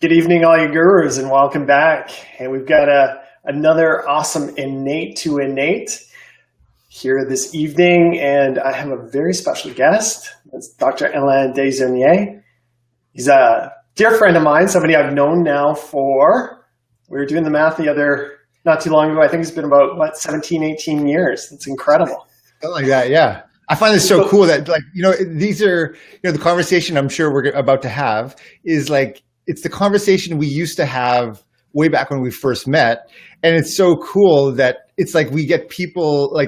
Good evening, all you gurus, and welcome back. And we've got another awesome Innate to Innate here this evening, and I have a very special guest. It's Dr. Alain Desaulniers. He's a dear friend of mine, somebody I've known now we were doing the math not too long ago, I think it's been about, 17, 18 years. It's incredible. Something like that, yeah. I find this so cool that, these are, the conversation I'm sure we're about to have is it's the conversation we used to have way back when we first met. And it's so cool that it's we get people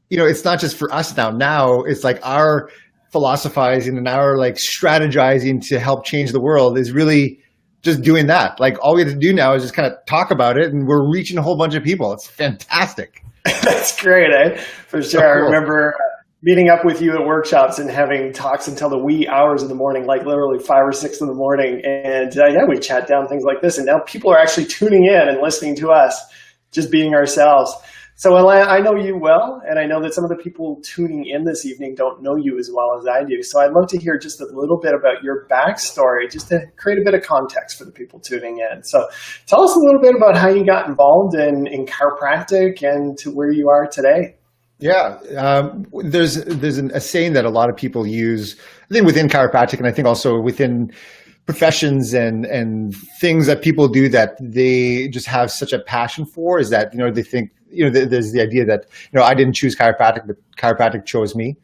it's not just for us now. Now it's our philosophizing and our strategizing to help change the world is really just doing that. All we have to do now is just kind of talk about it, and we're reaching a whole bunch of people. It's fantastic. That's great, eh? For sure. So cool. I remember meeting up with you at workshops and having talks until the wee hours of the morning, literally 5 or 6 in the morning. And we chat down things like this. And now people are actually tuning in and listening to us, just being ourselves. So Alain, I know you well, and I know that some of the people tuning in this evening don't know you as well as I do. So I'd love to hear just a little bit about your backstory, just to create a bit of context for the people tuning in. So tell us a little bit about how you got involved in chiropractic and to where you are today. Yeah, there's a saying that a lot of people use, I think within chiropractic, and I think also within professions and things that people do that they just have such a passion for, is that, they think, there's the idea that, I didn't choose chiropractic, but chiropractic chose me.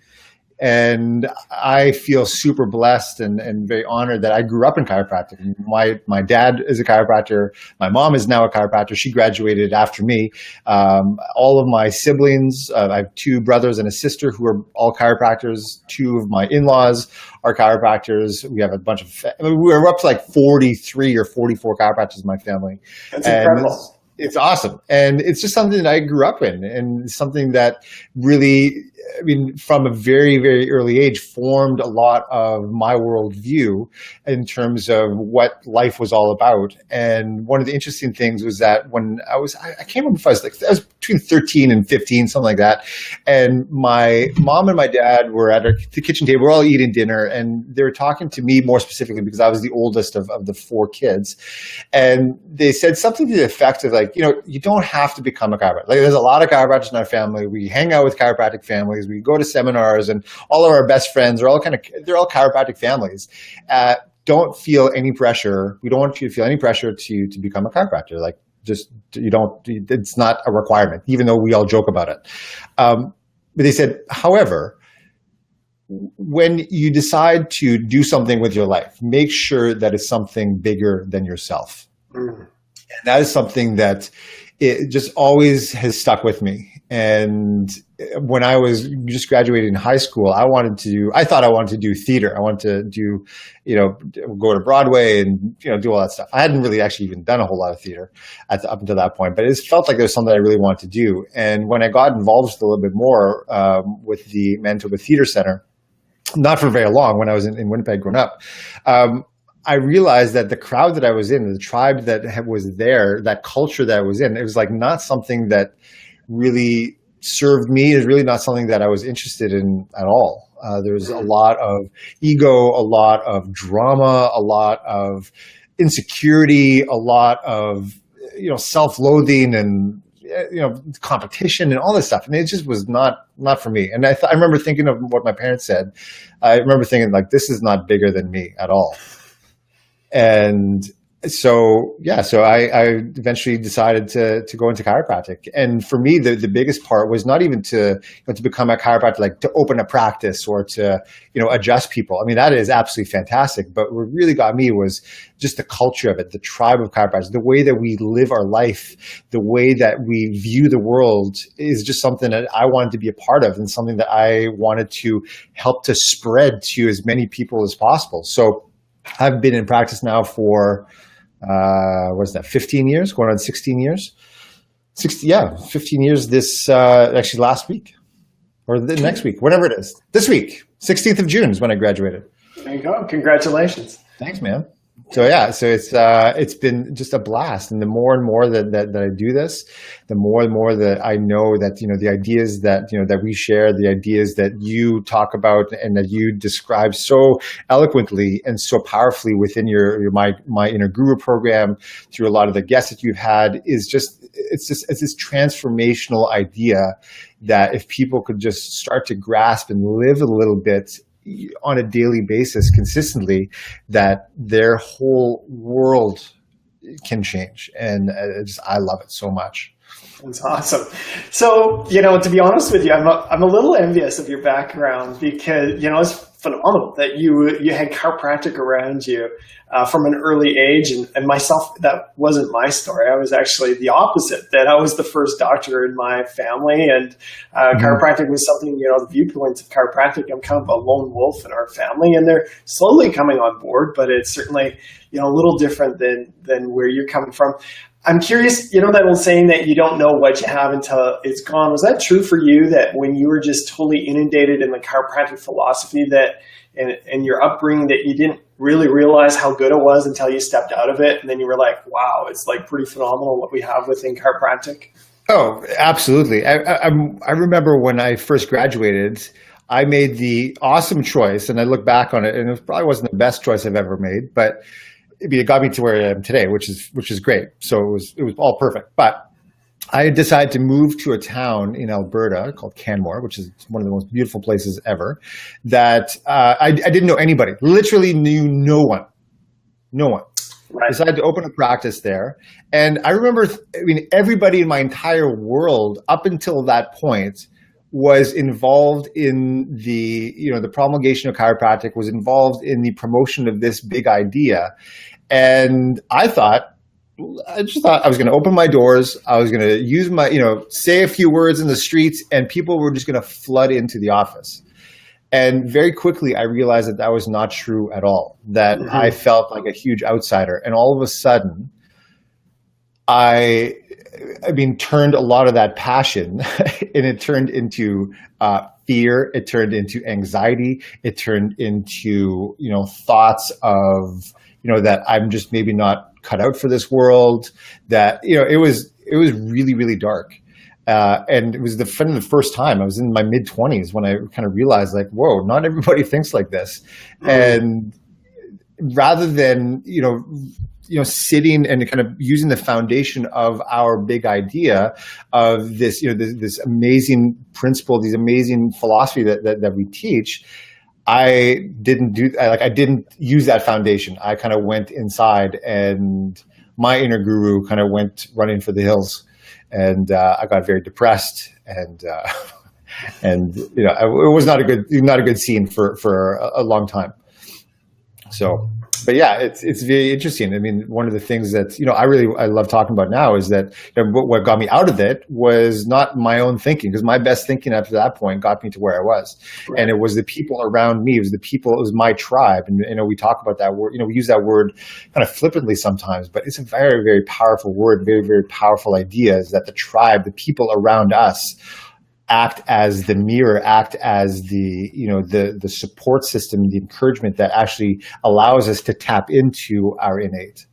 And I feel super blessed and very honored that I grew up in chiropractic. My dad is a chiropractor. My mom is now a chiropractor. She graduated after me. All of my siblings, I have 2 brothers and a sister who are all chiropractors. 2 of my in-laws are chiropractors. We have a bunch of, we're up to 43 or 44 chiropractors in my family. That's incredible. It's awesome. And it's just something that I grew up in, and something that really, from a very, very early age, formed a lot of my worldview in terms of what life was all about. And one of the interesting things was that when I can't remember if I was between 13 and 15, something like that. And my mom and my dad were at the kitchen table. We're all eating dinner, and they were talking to me more specifically because I was the oldest of the 4 kids. And they said something to the effect of you don't have to become a chiropractor. There's a lot of chiropractors in our family. We hang out with chiropractic families. We go to seminars, and all of our best friends are they're all chiropractic families. Don't feel any pressure. We don't want you to feel any pressure to become a chiropractor. It's not a requirement, even though we all joke about it. But they said, however, when you decide to do something with your life, make sure that it's something bigger than yourself. And that is something that it just always has stuck with me. And when I was just graduating high school, I thought I wanted to do theater. I wanted to do, go to Broadway and, do all that stuff. I hadn't really actually even done a whole lot of theater up until that point, but it felt like there was something I really wanted to do. And when I got involved a little bit more with the Manitoba Theater Center, not for very long, when I was in Winnipeg growing up, I realized that the crowd that I was in, the tribe that was there, that culture that I was in, it was not something that really served me. It's really not something that I was interested in at all. There's a lot of ego, a lot of drama, a lot of insecurity, a lot of self-loathing and competition and all this stuff. And it just was not for me. And I remember thinking of what my parents said. I remember thinking this is not bigger than me at all. And so I eventually decided to go into chiropractic. And for me, the biggest part was not even to become a chiropractor, to open a practice or to, adjust people. That is absolutely fantastic. But what really got me was just the culture of it, the tribe of chiropractors, the way that we live our life, the way that we view the world is just something that I wanted to be a part of, and something that I wanted to help to spread to as many people as possible. So I've been in practice now for 15 years, going on 16 years. 15 years this actually last week or the next week, whatever it is. This week, 16th of June is when I graduated. There you go. Congratulations. Thanks, man. So yeah, so it's been just a blast, and the more and more that I do this, the more and more that I know that the ideas that that we share, the ideas that you talk about and that you describe so eloquently and so powerfully within your my Inner Guru program, through a lot of the guests that you've had, it's this transformational idea that if people could just start to grasp and live a little bit on a daily basis consistently, that their whole world can change. And I love it so much. That's awesome. So, to be honest with you, I'm a little envious of your background, because, it's phenomenal that you had chiropractic around you from an early age. And myself, that wasn't my story. I was actually the opposite, that I was the first doctor in my family. And chiropractic was something, the viewpoints of chiropractic, I'm kind of a lone wolf in our family, and they're slowly coming on board, but it's certainly, a little different than where you're coming from. I'm curious, that old saying that you don't know what you have until it's gone. Was that true for you, that when you were just totally inundated in the chiropractic philosophy that and your upbringing, that you didn't really realize how good it was until you stepped out of it, and then you were like, wow, it's like pretty phenomenal what we have within chiropractic? Oh, absolutely. I remember when I first graduated, I made the awesome choice, and I look back on it, and it probably wasn't the best choice I've ever made, but it got me to where I am today, which is great. So it was all perfect. But I decided to move to a town in Alberta called Canmore, which is one of the most beautiful places ever. That I didn't know anybody. Literally knew no one. No one. Right. Decided to open a practice there, and I remember, everybody in my entire world up until that point was involved in the promulgation of chiropractic, was involved in the promotion of this big idea. And I just thought I was going to open my doors. I was going to use my, say a few words in the streets, and people were just going to flood into the office. And very quickly, I realized that was not true at all, that I felt like a huge outsider. And all of a sudden, I turned a lot of that passion and it turned into fear. It turned into anxiety. It turned into, thoughts of, that I'm just maybe not cut out for this world, that, it was really, really dark. And it was the first time I was in my mid-20s when I kind of realized, like, whoa, not everybody thinks like this. And rather than, sitting and kind of using the foundation of our big idea of this, this amazing principle, these amazing philosophy that we teach, I didn't use that foundation. I kind of went inside, and my inner guru kind of went running for the hills, and I got very depressed, and it was not a good scene for a long time. So, but yeah, it's very interesting. One of the things that I love talking about now is that what got me out of it was not my own thinking, because my best thinking up to that point got me to where I was, right. And it was the people around me. It was my tribe, and we talk about that word. We use that word kind of flippantly sometimes, but it's a very, very powerful word, very, very powerful idea. Is that the tribe, the people around us, act as the mirror, act as the support system, the encouragement that actually allows us to tap into our innate.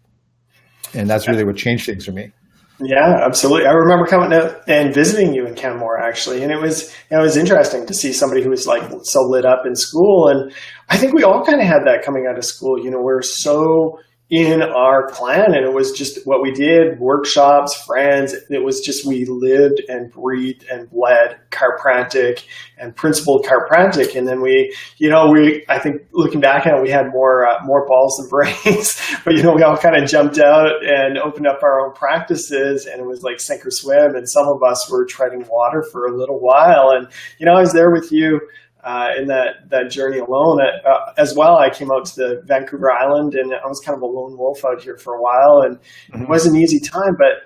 And that's really what changed things for me. Yeah, absolutely. I remember coming out and visiting you in Canmore, actually, and it was interesting to see somebody who was like so lit up in school. And I think we all kind of had that coming out of school. We're so in our clan, and it was just what we did, workshops, friends. It was just, we lived and breathed and bled chiropractic and principled chiropractic. And then I think looking back at it, we had more balls than brains, but we all kind of jumped out and opened up our own practices, and it was like sink or swim. And some of us were treading water for a little while. And, I was there with you in that journey alone. As well, I came out to the Vancouver Island, and I was kind of a lone wolf out here for a while, and it was an easy time, but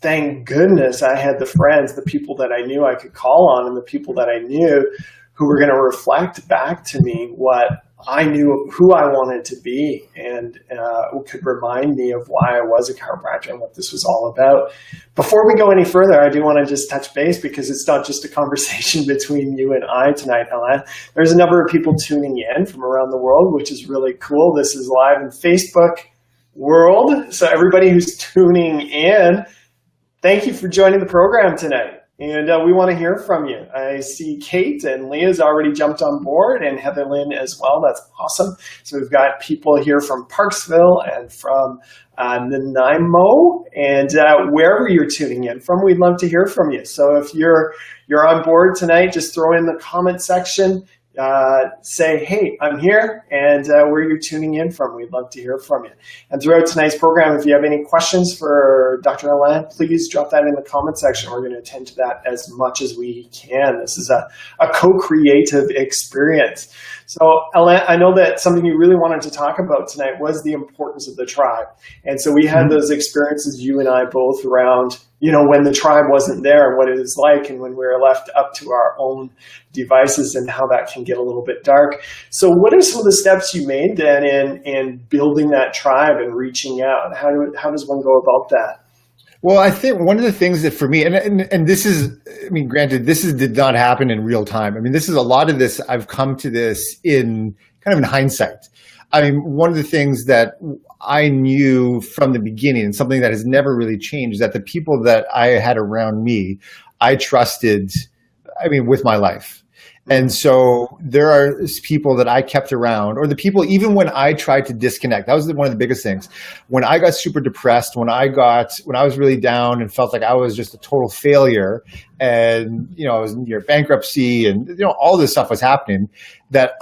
thank goodness I had the friends, the people that I knew I could call on, and the people that I knew who were going to reflect back to me what I knew who I wanted to be and could remind me of why I was a chiropractor and what this was all about. Before we go any further, I do want to just touch base because it's not just a conversation between you and I tonight, Alain. There's a number of people tuning in from around the world, which is really cool. This is live in Facebook world. So everybody who's tuning in, thank you for joining the program tonight. And we want to hear from you. I see Kate and Leah's already jumped on board and Heather Lynn as well. That's awesome. So we've got people here from Parksville and from Nanaimo and wherever you're tuning in from, we'd love to hear from you. So if you're on board tonight, just throw in the comment section. Say, hey, I'm here, and where you're tuning in from. We'd love to hear from you. And throughout tonight's program, if you have any questions for Dr. Alain, please drop that in the comment section. We're going to attend to that as much as we can. This is a co-creative experience. So, Alain, I know that something you really wanted to talk about tonight was the importance of the tribe. And so we had those experiences, you and I both, around when the tribe wasn't there and what it is like, and when we were left up to our own devices and how that can get a little bit dark. So what are some of the steps you made then in building that tribe and reaching out? How does one go about that? Well, I think one of the things that for me, and this is, granted, did not happen in real time. This is a lot of this, I've come to this in kind of in hindsight. One of the things that I knew from the beginning, and something that has never really changed, that the people that I had around me, I trusted, with my life. And so there are people that I kept around, or the people, even when I tried to disconnect, that was one of the biggest things. When I got super depressed, when I was really down and felt like I was just a total failure, and, I was near bankruptcy and, all this stuff was happening, that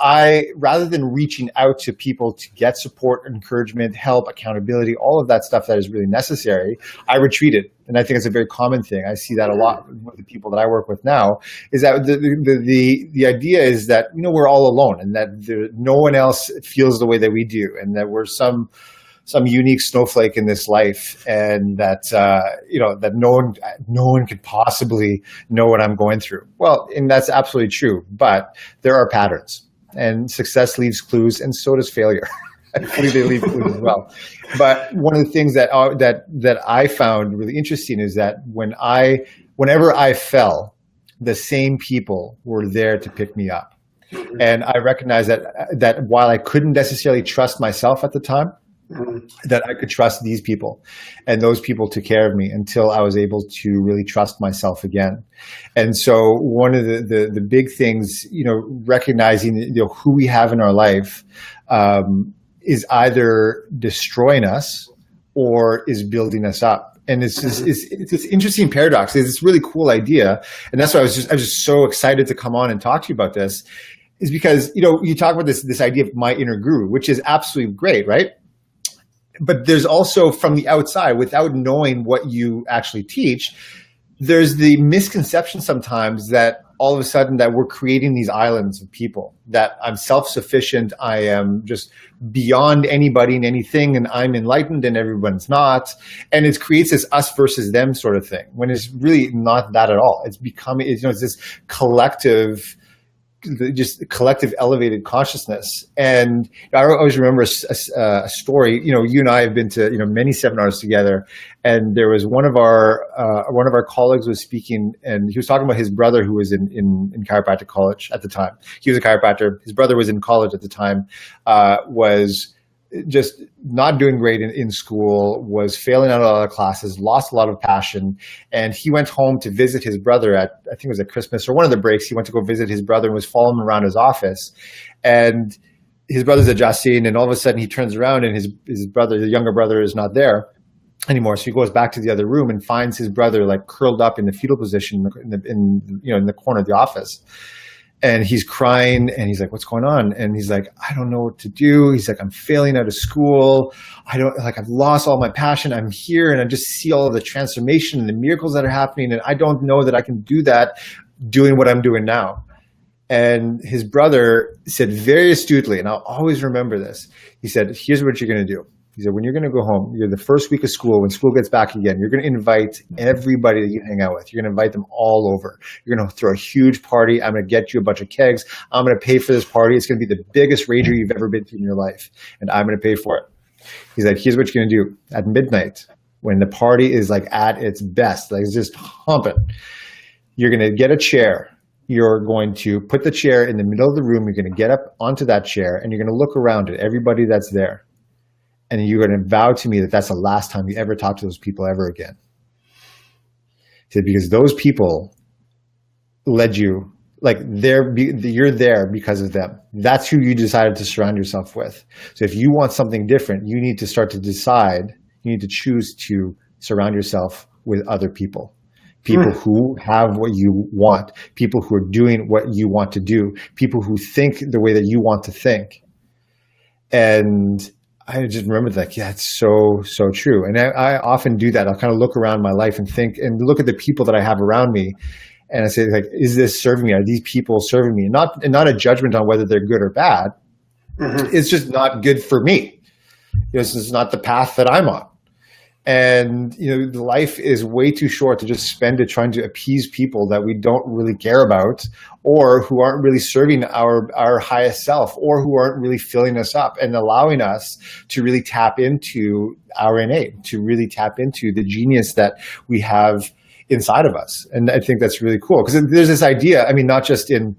rather than reaching out to people to get support, encouragement, help, accountability, all of that stuff that is really necessary, I retreated. And I think it's a very common thing. I see that a lot with the people that I work with now, is that the idea is that, we're all alone, and that no one else feels the way that we do, and that we're some unique snowflake in this life, and that that no one could possibly know what I'm going through. Well, and that's absolutely true, but there are patterns, and success leaves clues, and so does failure. Hopefully they leave clues as well. But one of the things that I found really interesting is that whenever I fell, the same people were there to pick me up. And I recognized that while I couldn't necessarily trust myself at the time, that I could trust these people, and those people took care of me until I was able to really trust myself again. And so one of the big things, recognizing who we have in our life is either destroying us or is building us up. And it's this interesting paradox. It's this really cool idea, and that's why I was just so excited to come on and talk to you about this. Is because you talk about this idea of my inner guru, which is absolutely great, right? But there's also, from the outside, without knowing what you actually teach, there's the misconception sometimes that all of a sudden that we're creating these islands of people, that I'm self-sufficient, I am just beyond anybody and anything, and I'm enlightened and everyone's not. And it creates this us versus them sort of thing, when it's really not that at all. It's becoming, it's this collective elevated consciousness. And I always remember a story. You and I have been to many seminars together, and there was one of our colleagues was speaking, and he was talking about his brother who was in chiropractic college at the time. He was a chiropractor. His brother was in college at the time, was just not doing great in school, was failing out a lot of classes, lost a lot of passion. And he went home to visit his brother I think it was at Christmas or one of the breaks. He went to go visit his brother and was following him around his office. And his brother's adjusting, and all of a sudden he turns around and his brother, the younger brother, is not there anymore. So he goes back to the other room and finds his brother like curled up in the fetal position in the corner of the office. And he's crying, and he's like, "What's going on?" And he's like, "I don't know what to do." He's like, "I'm failing out of school. I've lost all my passion. I'm here, and I just see all of the transformation and the miracles that are happening. And I don't know that I can do that doing what I'm doing now." And his brother said very astutely, and I'll always remember this. He said, "Here's what you're going to do. He said, when you're going to go home, you're the first week of school, when school gets back again, you're going to invite everybody that you hang out with. You're going to invite them all over. You're going to throw a huge party. I'm going to get you a bunch of kegs. I'm going to pay for this party. It's going to be the biggest rager you've ever been to in your life, and I'm going to pay for it. He said, here's what you're going to do. At midnight, when the party is like at its best, like it's just humping, you're going to get a chair. You're going to put the chair in the middle of the room. You're going to get up onto that chair, and you're going to look around at everybody that's there. And you're going to vow to me that that's the last time you ever talk to those people ever again. He said, because those people led you, like you're there because of them. That's who you decided to surround yourself with. So if you want something different, you need to start to decide, you need to choose to surround yourself with other people. People who have what you want, people who are doing what you want to do, people who think the way that you want to think. And I just remember that, yeah, it's so true. And I often do that. I'll kind of look around my life and think and look at the people that I have around me. And I say, like, is this serving me? Are these people serving me? Not a judgment on whether they're good or bad. It's just not good for me. This is not the path that I'm on. And, life is way too short to just spend it trying to appease people that we don't really care about, or who aren't really serving our highest self, or who aren't really filling us up and allowing us to really tap into our innate, to really tap into the genius that we have inside of us. And I think that's really cool, because there's this idea, I mean, not just in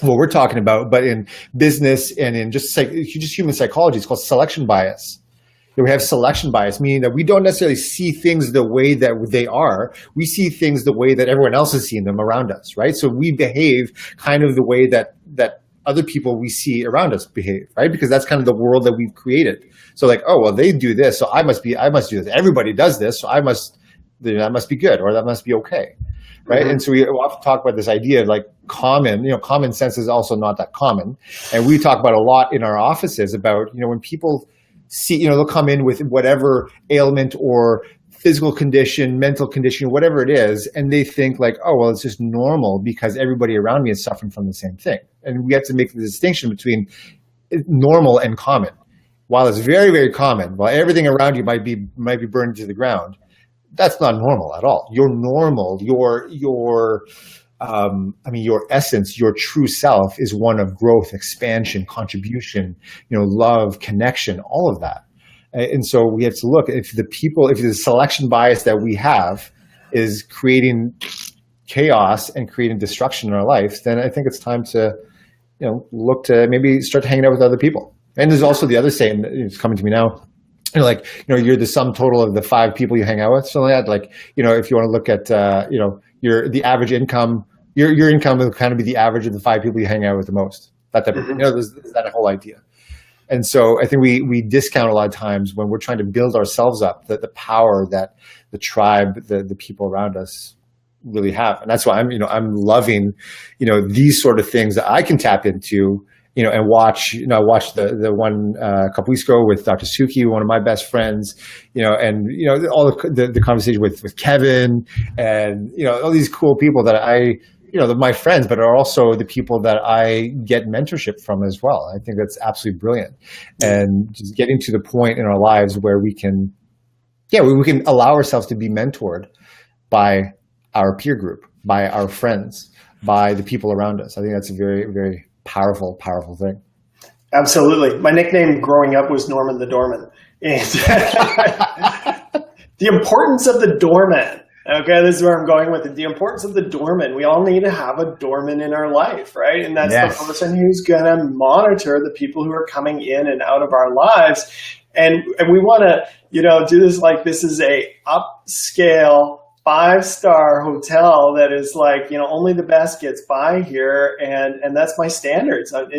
what we're talking about, but in business and in just human psychology, it's called selection bias. We have selection bias, meaning that we don't necessarily see things the way that they are. We see things the way that everyone else is seeing them around us, right? So we behave kind of the way that other people we see around us behave, right? Because that's kind of the world that we've created. So like, oh, well, they do this, so I must do this. Everybody does this, so that must be good, or that must be okay, right? And so we often talk about this idea of like common sense is also not that common. And we talk about a lot in our offices about, when people see, they'll come in with whatever ailment or physical condition, mental condition, whatever it is, and they think like, oh, well, it's just normal because everybody around me is suffering from the same thing. And we have to make the distinction between normal and common. While it's very, very common, while everything around you might be burned to the ground, that's not normal at all. Your normal, your essence, your true self is one of growth, expansion, contribution, love, connection, all of that. And so we have to look, if the selection bias that we have is creating chaos and creating destruction in our life, then I think it's time to, look to maybe start hanging out with other people. And there's also the other saying that is coming to me now. You're the sum total of the 5 people you hang out with. Something like that. Like, if you want to look at, the average income, your income will kind of be the average of the 5 people you hang out with the most. That type of, there's that whole idea. And so I think we discount a lot of times when we're trying to build ourselves up, the power that the tribe, the people around us really have. And that's why I'm loving, these sort of things that I can tap into, and watch. I watched the one a couple weeks ago with Dr. Suki, one of my best friends, and all the conversation with Kevin, and all these cool people that they're my friends, but are also the people that I get mentorship from as well. I think that's absolutely brilliant, and just getting to the point in our lives where we can allow ourselves to be mentored by our peer group, by our friends, by the people around us. I think that's a very, very powerful thing. Absolutely. My nickname growing up was Norman the Doorman. And the importance of the doorman. Okay, this is where I'm going with it. The importance of the doorman. We all need to have a doorman in our life, right? And that's the person who's going to monitor the people who are coming in and out of our lives. And we want to, do this like this is a upscale 5-star hotel that is like, only the best gets by here. And that's my standards. I'm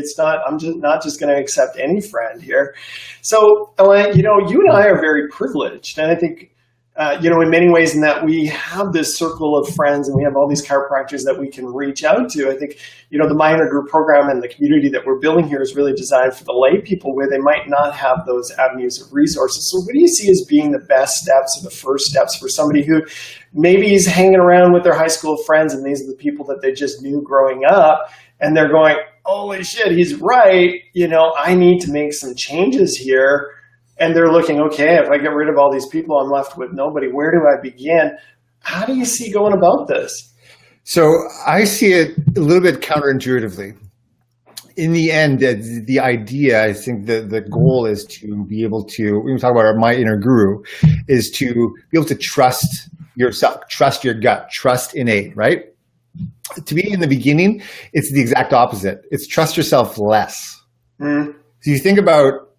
just not just going to accept any friend here. So, Alain, you and I are very privileged. And I think, in many ways in that we have this circle of friends and we have all these chiropractors that we can reach out to. I think, the Minor Group program and the community that we're building here is really designed for the lay people where they might not have those avenues of resources. So what do you see as being the best steps or the first steps for somebody who maybe is hanging around with their high school friends and these are the people that they just knew growing up and they're going, holy shit, he's right. I need to make some changes here. And they're looking, okay, if I get rid of all these people, I'm left with nobody. Where do I begin? How do you see going about this? So I see it a little bit counterintuitively. In the end, the idea, I think the goal is to be able to, when we talk about my inner guru, is to be able to trust yourself, trust your gut, trust innate, right? To me, in the beginning, it's the exact opposite. It's trust yourself less. So you think about,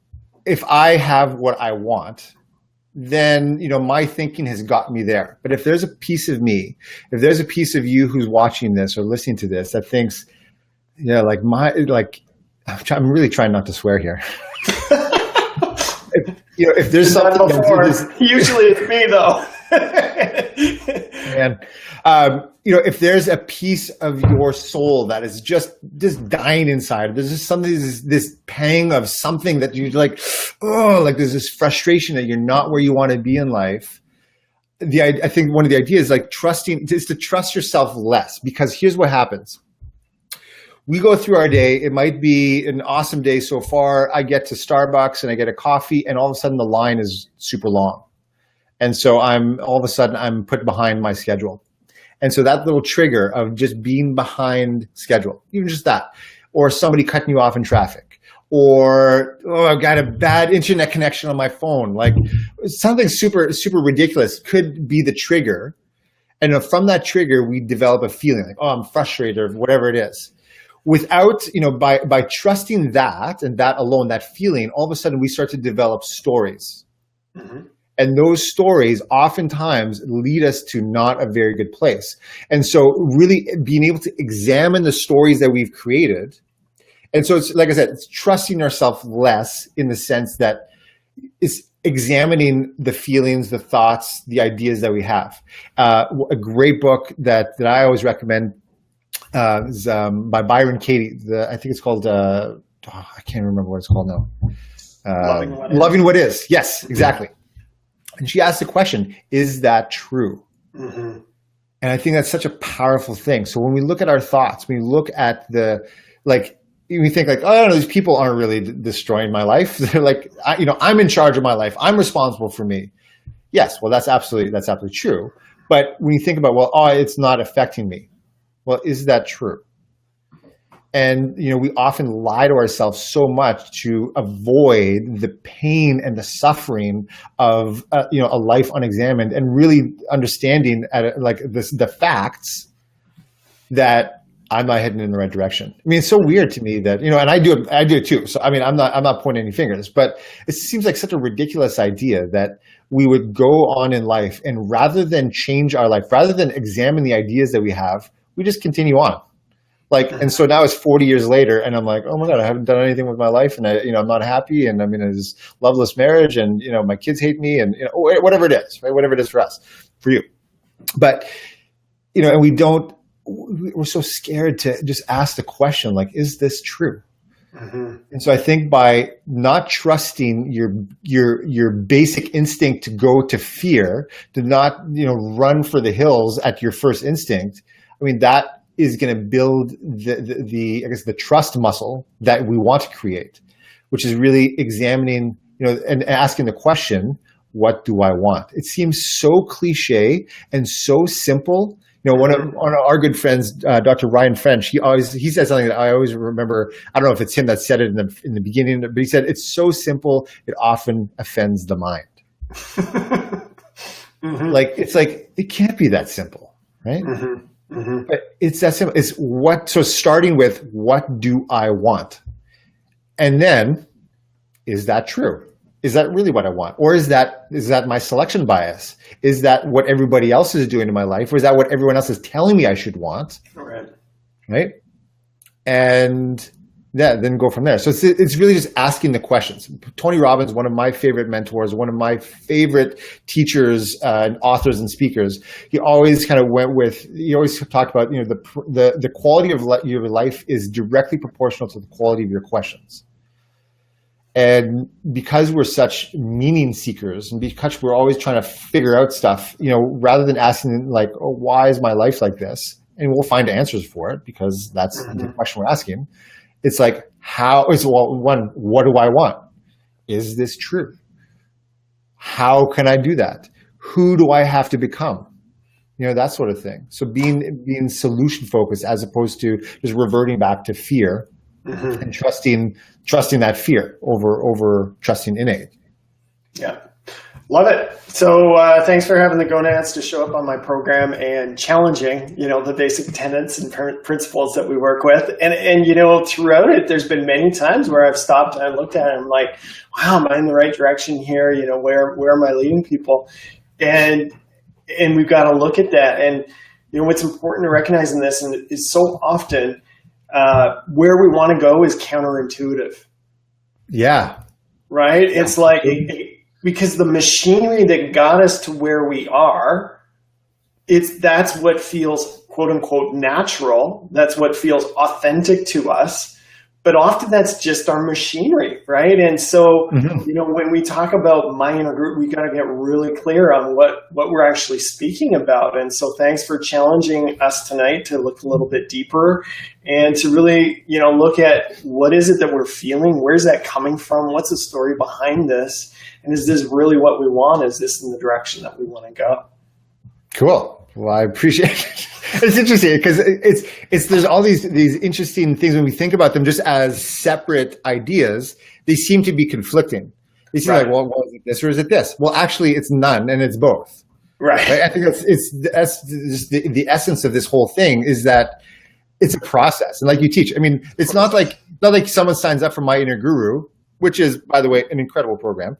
if I have what I want, then, my thinking has got me there. But if there's a piece of me, if there's a piece of you who's watching this or listening to this that thinks, I'm really trying not to swear here. if there's something usually it's me though. And if there's a piece of your soul that is just dying inside, there's just something, this pang of something that you're like, there's this frustration that you're not where you want to be in life. I think one of the ideas is to trust yourself less, because here's what happens. We go through our day. It might be an awesome day so far. I get to Starbucks and I get a coffee, and all of a sudden the line is super long. And so I'm put behind my schedule. And so that little trigger of just being behind schedule, even just that, or somebody cutting you off in traffic, or, I've got a bad internet connection on my phone, like something super, super ridiculous could be the trigger. And from that trigger, we develop a feeling like, I'm frustrated or whatever it is. Without, by trusting that and that alone, that feeling, all of a sudden we start to develop stories. Mm-hmm. And those stories oftentimes lead us to not a very good place. And so really being able to examine the stories that we've created. And so it's, like I said, it's trusting ourselves less, in the sense that it's examining the feelings, the thoughts, the ideas that we have. A great book that I always recommend is by Byron Katie. I think it's called, I can't remember what it's called now. Loving What Is. Yes, exactly. And she asked the question, is that true? Mm-hmm. And I think that's such a powerful thing. So when we look at our thoughts, when we look at we think these people aren't really destroying my life. They're like, I'm in charge of my life. I'm responsible for me. Yes, well, that's absolutely true. But when you think about, it's not affecting me. Well, is that true? And, we often lie to ourselves so much to avoid the pain and the suffering of, a life unexamined, and really understanding the facts that I'm not heading in the right direction. I mean, it's so weird to me that, and I do it too. So, I mean, I'm not pointing any fingers, but it seems like such a ridiculous idea that we would go on in life, and rather than change our life, rather than examine the ideas that we have, we just continue on. And so now it's 40 years later, and I'm like, oh my God, I haven't done anything with my life, and I'm not happy, and I'm in this loveless marriage, and, my kids hate me, and, whatever it is, right? Whatever it is for us, for you. But, and we're so scared to just ask the question, is this true? Mm-hmm. And so I think by not trusting your basic instinct to go to fear, to not, run for the hills at your first instinct, that is going to build the trust muscle that we want to create, which is really examining, and asking the question, what do I want? It seems so cliche and so simple. One of our good friends, Dr. Ryan French, he said something that I always remember. I don't know if it's him that said it in the beginning, but he said, it's so simple, it often offends the mind. Mm-hmm. It can't be that simple, right? Mm-hmm. Mm-hmm. But it's that simple. So starting with, what do I want? And then, is that true? Is that really what I want? Or is that my selection bias? Is that what everybody else is doing in my life? Or is that what everyone else is telling me I should want? Right? And then go from there. So it's really just asking the questions. Tony Robbins, one of my favorite mentors, one of my favorite teachers and authors and speakers, he always talked about, the quality of your life is directly proportional to the quality of your questions. And because we're such meaning seekers, and because we're always trying to figure out stuff, rather than asking why is my life like this? And we'll find answers for it, because that's the question we're asking. It's what do I want? Is this true? How can I do that? Who do I have to become? That sort of thing. So being solution focused as opposed to just reverting back to fear, and trusting that fear over trusting innate. Yeah. Love it. So thanks for having the gonads to show up on my program and challenging, the basic tenets and principles that we work with. And throughout it, there's been many times where I've stopped and I looked at it and I'm like, wow, am I in the right direction here? Where am I leading people? And we've got to look at that. And, what's important to recognize in this is so often where we want to go is counterintuitive. Yeah. Right? Yeah. It's like, because the machinery that got us to where we are, that's what feels quote unquote natural. That's what feels authentic to us. But often that's just our machinery, right? And so, when we talk about my inner group, we got to get really clear on what we're actually speaking about. And so thanks for challenging us tonight to look a little bit deeper and to really, look at what is it that we're feeling? Where's that coming from? What's the story behind this? And is this really what we want? Is this in the direction that we want to go? Cool. Well, I appreciate it. It's interesting because there's all these interesting things when we think about them just as separate ideas. They seem to be conflicting. They seem like, well, is it this or is it this? Well, actually, it's none, and it's both. Right. I think that's just the essence of this whole thing is that it's a process, and like you teach. I mean, it's not like someone signs up for My Inner Guru, which is, by the way, an incredible program,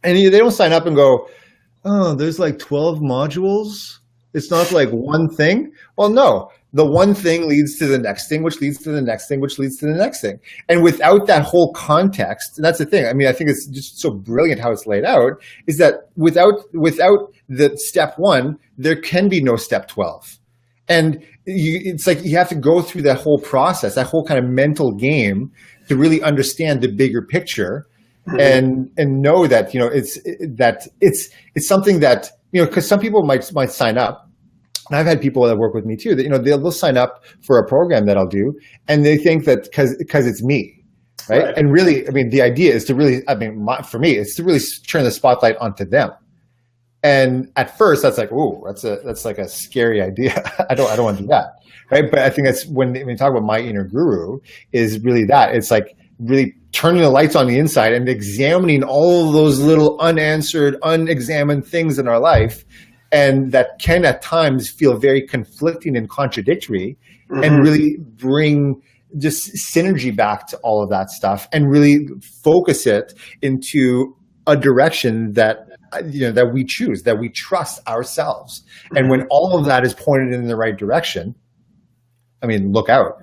and they don't sign up and go, oh, there's like 12 modules. It's not like one thing. Well, no, the one thing leads to the next thing, which leads to the next thing, which leads to the next thing. And without that whole context, and that's the thing. I mean, I think it's just so brilliant how it's laid out, is that without the step one, there can be no step 12. And it's like you have to go through that whole process, that whole kind of mental game to really understand the bigger picture and know that, it's something that, because some people might sign up, and I've had people that work with me too, that, they'll sign up for a program that I'll do, and they think that because it's me, right? And really, I mean, the idea is to really, for me, it's to really turn the spotlight onto them. And at first, that's like, ooh, that's like a scary idea. I don't want to do that, right? But I think that's when you talk about My Inner Guru, is really that. It's like really turning the lights on the inside and examining all of those little unanswered, unexamined things in our life, and that can at times feel very conflicting and contradictory, and really bring just synergy back to all of that stuff and really focus it into a direction that that we choose, that we trust ourselves. And when all of that is pointed in the right direction, I mean, look out.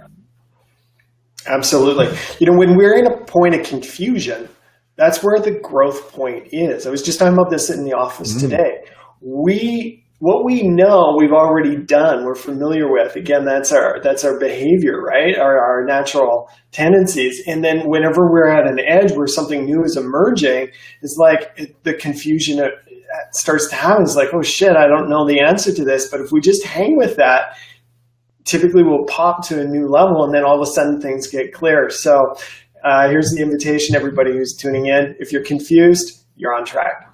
Absolutely. When we're in a point of confusion, that's where the growth point is. I was just talking about this in the office today. What we know we've already done, we're familiar with. Again, that's our behavior, right? Our natural tendencies. And then whenever we're at an edge where something new is emerging, it's like the confusion starts to happen. It's like, oh shit, I don't know the answer to this. But if we just hang with that, typically we'll pop to a new level, and then all of a sudden things get clear. So here's the invitation, everybody who's tuning in. If you're confused, you're on track.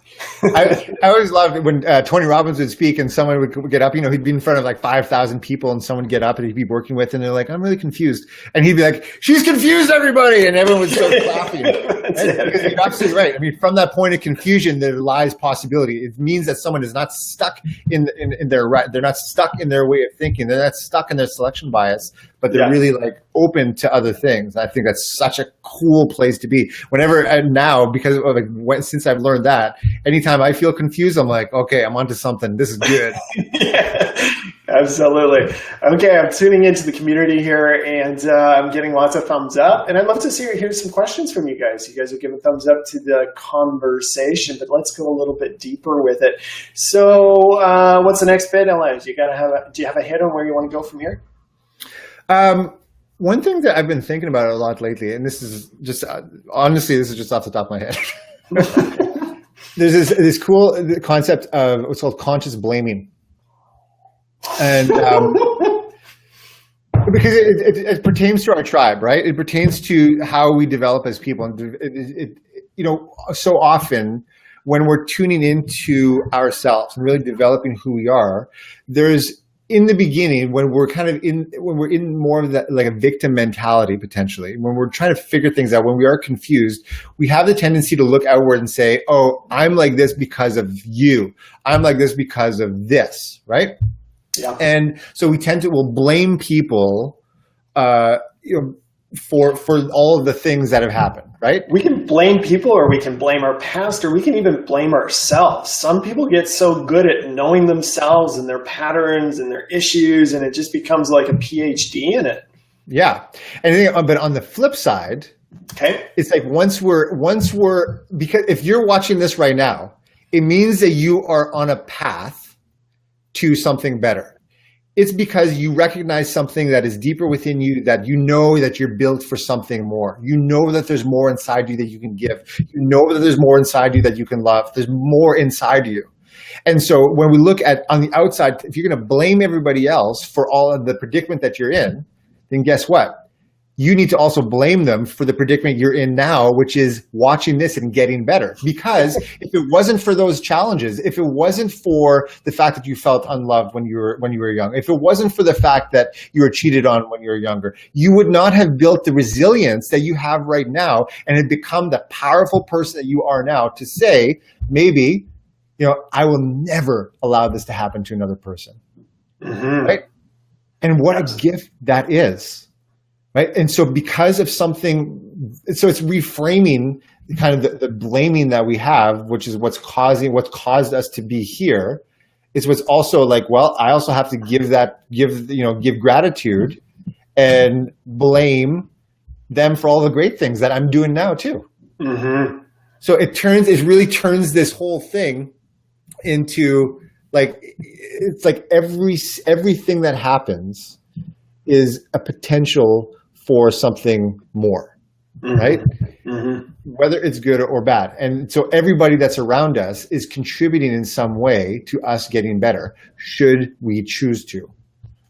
I always loved it when Tony Robbins would speak and someone would get up. He'd be in front of like 5,000 people, and someone would get up and he'd be working with, and they're like, I'm really confused. And he'd be like, she's confused, everybody. And everyone would start clapping. Because you're absolutely right. I mean, from that point of confusion, there lies possibility. It means that someone is not stuck in their right. They're not stuck in their way of thinking. They're not stuck in their selection bias, but they're really like open to other things. I think that's such a cool place to be. Whenever now, because of since I've learned that, anytime I feel confused, I'm like, okay, I'm onto something. This is good. Yeah, absolutely. Okay, I'm tuning into the community here, and I'm getting lots of thumbs up. And I'd love to hear some questions from you guys. You guys are giving thumbs up to the conversation, but let's go a little bit deeper with it. So, what's the next bit, Alain? Do you have a hit on where you want to go from here? One thing that I've been thinking about a lot lately, and this is just honestly, this is just off the top of my head. There's this cool concept of what's called conscious blaming, and because it pertains to our tribe, right? It pertains to how we develop as people, and so often when we're tuning into ourselves and really developing who we are, there's in the beginning when we're in more of that like a victim mentality potentially, when we're trying to figure things out, when we are confused, we have the tendency to look outward and say, oh, I'm like this because of you. I'm like this because of this, right? Yeah. And so we tend to will blame people, for all of the things that have happened, right? We can blame people, or we can blame our past, or we can even blame ourselves. Some people get so good at knowing themselves and their patterns and their issues, and it just becomes like a PhD in it. Yeah. But on the flip side, okay, it's like once we're because if you're watching this right now, it means that you are on a path to something better. It's because you recognize something that is deeper within you, that you know that you're built for something more. You know that there's more inside you that you can give. You know that there's more inside you that you can love. There's more inside you. And so when we look at on the outside, if you're going to blame everybody else for all of the predicament that you're in, then guess what? You need to also blame them for the predicament you're in now, which is watching this and getting better. Because if it wasn't for those challenges, if it wasn't for the fact that you felt unloved when you were young, if it wasn't for the fact that you were cheated on when you were younger, you would not have built the resilience that you have right now and have become the powerful person that you are now to say, maybe, I will never allow this to happen to another person. Mm-hmm. Right? And what a gift that is. Right. And so because of something, so it's reframing kind of the blaming that we have, which is what's caused us to be here. It's what's also like, well, I also have to give gratitude and blame them for all the great things that I'm doing now too. Mm-hmm. So it really turns this whole thing into like, it's like everything that happens is a potential for something more, mm-hmm. right? Mm-hmm. Whether it's good or bad. And so everybody that's around us is contributing in some way to us getting better, should we choose to.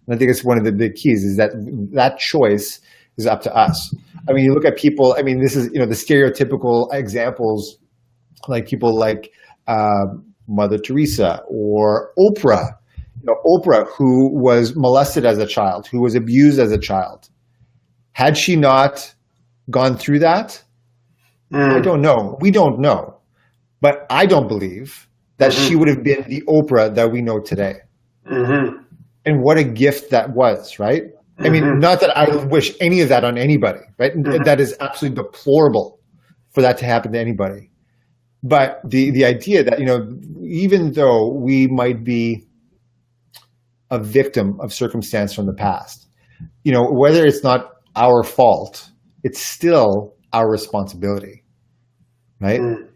And I think it's one of the big keys is that choice is up to us. I mean, you look at people, I mean, this is, the stereotypical examples, like people like Mother Teresa or Oprah. Oprah, who was molested as a child, who was abused as a child. Had she not gone through that? I don't know. We don't know. But I don't believe that mm-hmm. she would have been the Oprah that we know today. Mm-hmm. And what a gift that was, right? Mm-hmm. I mean, not that I wish any of that on anybody, right? Mm-hmm. That is absolutely deplorable for that to happen to anybody. But the idea that, even though we might be a victim of circumstance from the past, whether it's not our fault, it's still our responsibility, right? Mm.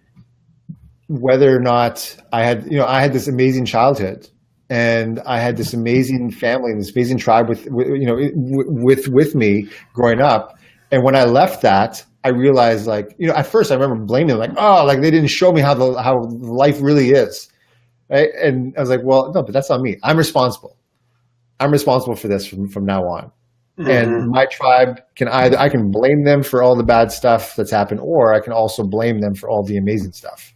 Whether or not I had this amazing childhood and I had this amazing family and this amazing tribe with me growing up. And when I left that, I realized at first I remember blaming them they didn't show me how life really is. Right. And I was like, well, no, but that's not me. I'm responsible. I'm responsible for this from now on. Mm-hmm. And my tribe I can blame them for all the bad stuff that's happened, or I can also blame them for all the amazing stuff.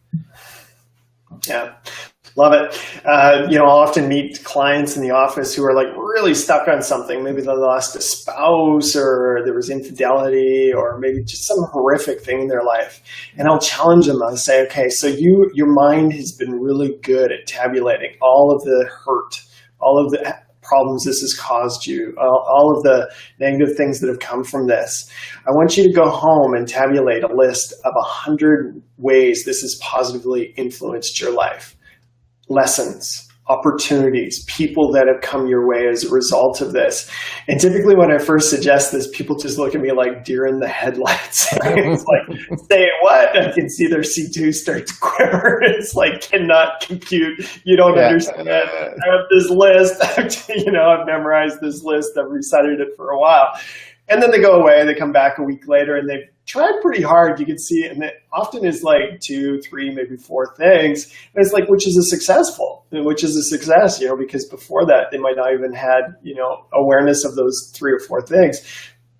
Yeah. Love it. I'll often meet clients in the office who are really stuck on something. Maybe they lost a spouse, or there was infidelity, or maybe just some horrific thing in their life. And I'll challenge them. I'll say, okay, so your mind has been really good at tabulating all of the hurt, all of the problems this has caused you, all of the negative things that have come from this. I want you to go home and tabulate a list of 100 ways this has positively influenced your life. Lessons, opportunities, people that have come your way as a result of this. And typically when I first suggest this, people just look at me like deer in the headlights. It's like, say what? I can see their C2 start to quiver. It's like, cannot compute. You don't understand. I have this list. I've memorized this list. I've recited it for a while. And then they go away. They come back a week later and they've tried pretty hard. You can see it. And it often is 2, 3, maybe 4 things. And it's which is a success, because before that, they might not even had, awareness of those 3 or 4 things.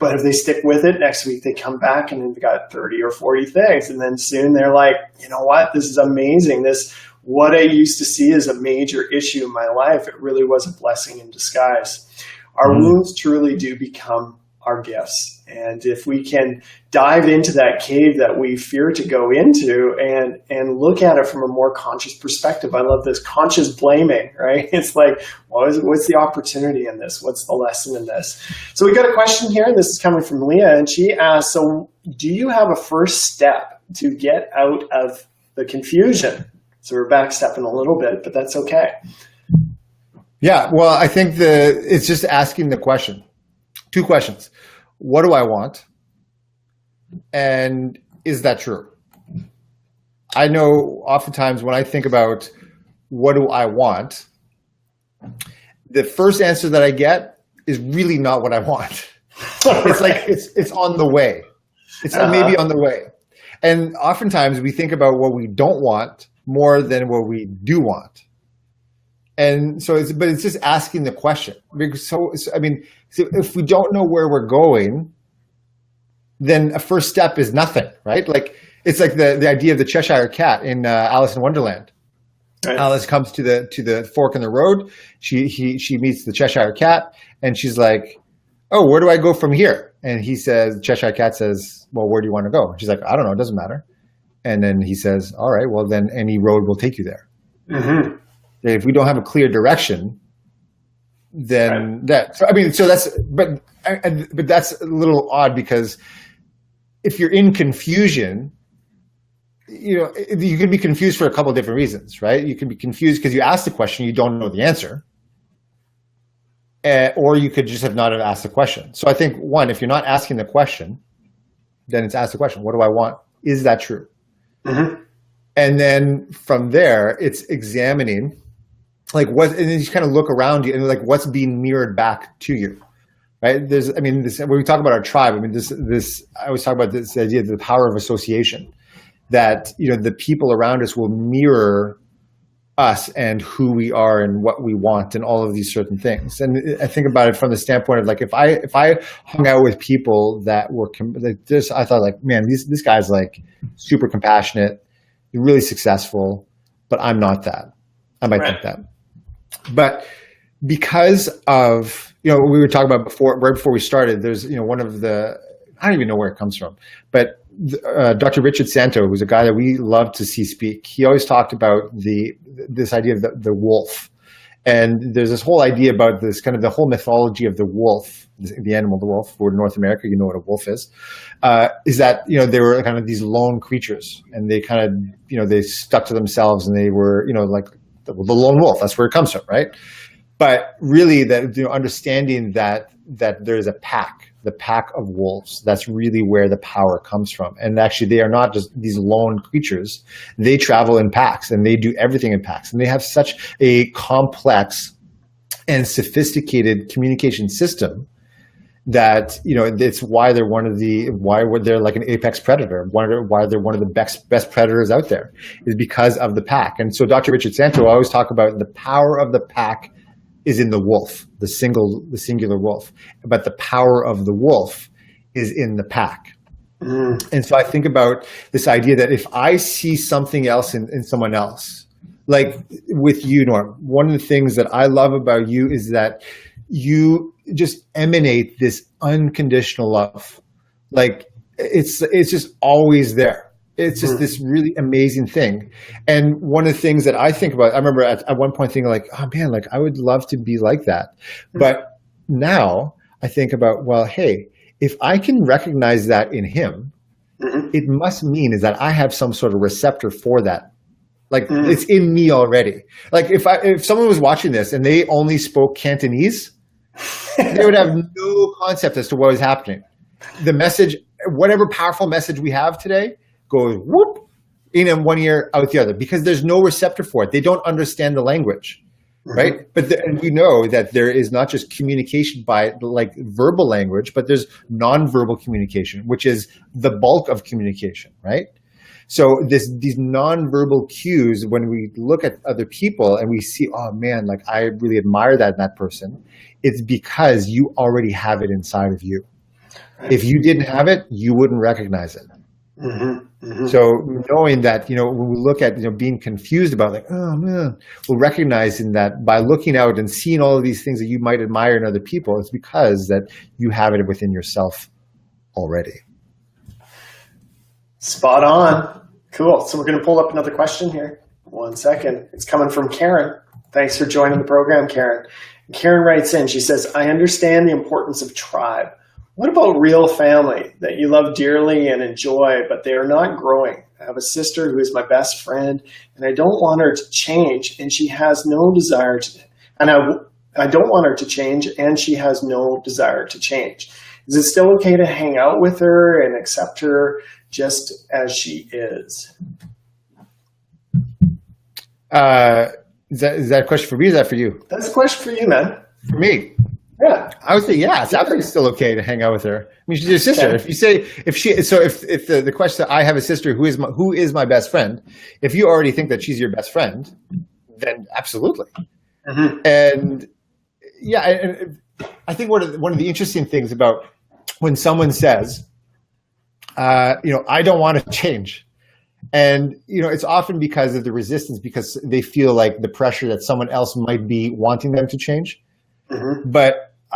But if they stick with it, next week they come back and they've got 30 or 40 things. And then soon they're like, you know what, this is amazing. What I used to see as a major issue in my life, it really was a blessing in disguise. Our wounds truly do become our gifts. And if we can dive into that cave that we fear to go into and look at it from a more conscious perspective, I love this conscious blaming, right? It's like, what's the opportunity in this? What's the lesson in this? So we got a question here. This is coming from Leah, and she asks, so do you have a first step to get out of the confusion? So we're backstepping a little bit, but that's okay. Yeah, well, I think it's just asking the question. 2 questions. What do I want? And is that true? I know oftentimes when I think about what do I want, the first answer that I get is really not what I want. It's like it's on the way. It's maybe on the way. And oftentimes we think about what we don't want more than what we do want. And so it's just asking the question. So if we don't know where we're going, then a first step is nothing, right? Like it's like the idea of the Cheshire Cat in Alice in Wonderland. Right. Alice comes to the fork in the road. She meets the Cheshire Cat, and she's like, "Oh, where do I go from here?" And Cheshire Cat says, "Well, where do you want to go?" And she's like, "I don't know. It doesn't matter." And then he says, "All right, well then any road will take you there." Mm-hmm. If we don't have a clear direction, then but that's a little odd, because if you're in confusion, you can be confused for a couple of different reasons, right? You can be confused because you asked the question, you don't know the answer, or you could just have not asked the question. So I think, one, if you're not asking the question, then it's ask the question, what do I want? Is that true? Mm-hmm. And then from there, it's examining and then you kind of look around you and like what's being mirrored back to you, right? When we talk about our tribe, I always talk about this idea of the power of association, that, the people around us will mirror us and who we are and what we want and all of these certain things. And I think about it from the standpoint of like, if I hung out with people that were like this, I thought like, man, this guy's like super compassionate, really successful, but I'm not that. I might think that. But because of, we were talking about right before we started, there's, one of the, I don't even know where it comes from, but Dr. Richard Santo, who's a guy that we love to see speak, he always talked about this idea of the wolf. And there's this whole idea about this kind of the whole mythology of the wolf, the animal, the wolf. For North America, you know what a wolf is that, they were kind of these lone creatures, and they kind of, they stuck to themselves, and they were, like the lone wolf. That's where it comes from, right? But really, that understanding that there's a pack, the pack of wolves. That's really where the power comes from. And actually, they are not just these lone creatures. They travel in packs, and they do everything in packs. And they have such a complex and sophisticated communication system that, it's why they're why they're like an apex predator, why they're one of the best predators out there, is because of the pack. And so Dr. Richard Santo always talk about the power of the pack is in the wolf, the singular wolf, but the power of the wolf is in the pack. Mm. And so I think about this idea that if I see something else in someone else, like with you, Norm, one of the things that I love about you is that you just emanate this unconditional love. Like it's just always there. It's just this really amazing thing. And one of the things that I think about, I remember at one point thinking like, oh man, like I would love to be like that. But now I think about, well, hey, if I can recognize that in him, it must mean is that I have some sort of receptor for that. Like it's in me already. Like if someone was watching this and they only spoke Cantonese, they would have no concept as to what was happening. The message, whatever powerful message we have today, goes whoop in one ear, out the other, because there's no receptor for it. They don't understand the language, right? But we know that there is not just communication by like verbal language, but there's nonverbal communication, which is the bulk of communication, right? So these nonverbal cues, when we look at other people and we see, oh man, like I really admire that in that person, it's because you already have it inside of you. If you didn't have it, you wouldn't recognize it. Mm-hmm. Mm-hmm. So knowing that, when we look at, being confused about like, oh man, well, recognizing that by looking out and seeing all of these things that you might admire in other people, it's because that you have it within yourself already. Spot on. Cool. So we're going to pull up another question here. 1 second. It's coming from Karen. Thanks for joining the program, Karen. Karen writes in, she says, I understand the importance of tribe. What about real family that you love dearly and enjoy, but they are not growing? I have a sister who is my best friend, and I don't want her to change, and she has no desire to, and I don't want her to change, and she has no desire to change. Is it still okay to hang out with her and accept her just as she is? Is that a question for me or is that for you? That's a question for you, man. For me. Yeah. I would say, yeah, it's absolutely still okay to hang out with her. I mean, she's your sister. Okay. If the question, I have a sister who is my best friend, if you already think that she's your best friend, then absolutely. Mm-hmm. And yeah, and I think one of the interesting things about when someone says, I don't want to change. And, it's often because of the resistance, because they feel like the pressure that someone else might be wanting them to change. Mm-hmm. But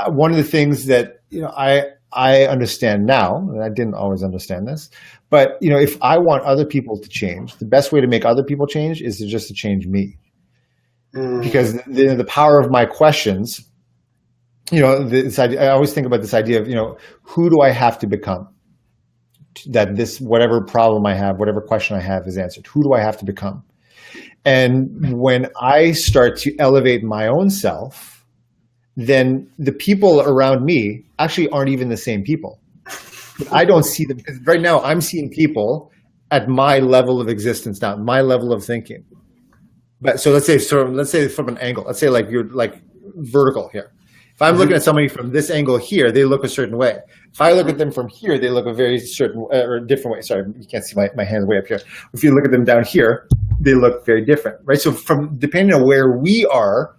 one of the things that, I understand now, and I didn't always understand this, but, if I want other people to change, the best way to make other people change is to change me. Mm. Because the power of my questions, I always think about this idea of, who do I have to become? That this, whatever problem I have, whatever question I have is answered. Who do I have to become? And when I start to elevate my own self, then the people around me actually aren't even the same people. I don't see them. Right now, I'm seeing people at my level of existence now, my level of thinking. But so let's say from an angle. Let's say like you're like vertical here. If I'm looking at somebody from this angle here, they look a certain way. If I look at them from here, they look a very certain or different way. Sorry, you can't see my hands way up here. If you look at them down here, they look very different, right? So from depending on where we are,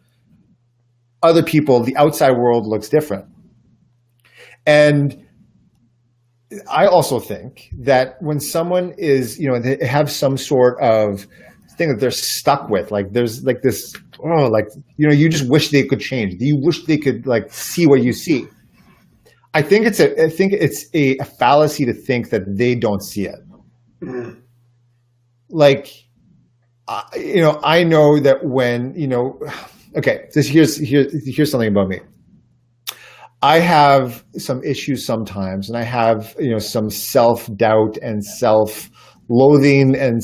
other people, the outside world looks different. And I also think that when someone is, they have some sort of thing that they're stuck with, like there's like this, you just wish they could change. You wish they could like see what you see. I think it's a fallacy to think that they don't see it. Mm-hmm. Like, I know that when, okay, so here's something about me. I have some issues sometimes, and I have, some self-doubt and self-loathing and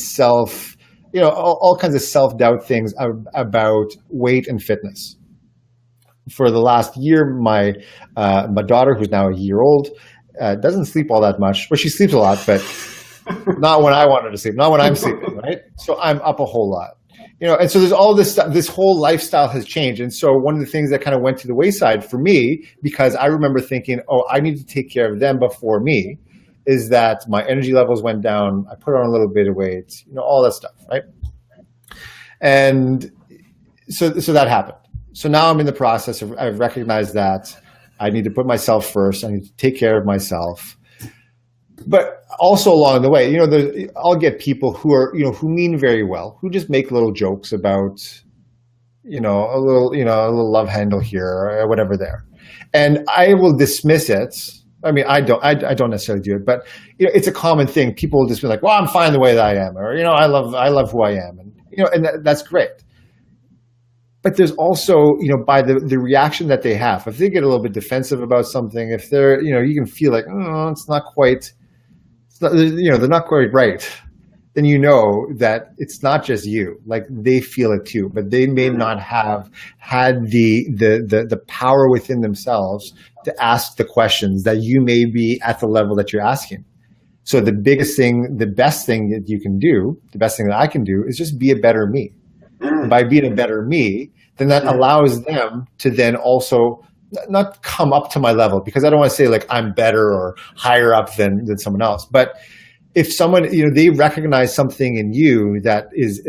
all kinds of self-doubt things about weight and fitness. For the last year, my daughter, who's now a year old, doesn't sleep all that much. Well, she sleeps a lot, but not when I want her to sleep, not when I'm sleeping, right? So I'm up a whole lot. And so there's all this stuff, this whole lifestyle has changed. And so one of the things that kind of went to the wayside for me, because I remember thinking, I need to take care of them before me, is that my energy levels went down. I put on a little bit of weight, all that stuff, right? And so that happened. So now I'm in the process of, I've recognized that I need to put myself first. I need to take care of myself. But also along the way, I'll get people who are, who mean very well, who just make little jokes about, a little love handle here or whatever there. And I will dismiss it. I mean, I don't necessarily do it, but it's a common thing. People will just be like, well, I'm fine the way that I am, or, I love who I am. And, and that's great. But there's also, by the reaction that they have, if they get a little bit defensive about something, if they're, you can feel like, they're not quite right, then that it's not just you. Like they feel it too, but they may not have had the power within themselves to ask the questions that you may be at the level that you're asking. So the best thing that you can do, the best thing that I can do is just be a better me. And by being a better me, then that allows them to then also not come up to my level, because I don't want to say like I'm better or higher up than someone else. But if someone, they recognize something in you that is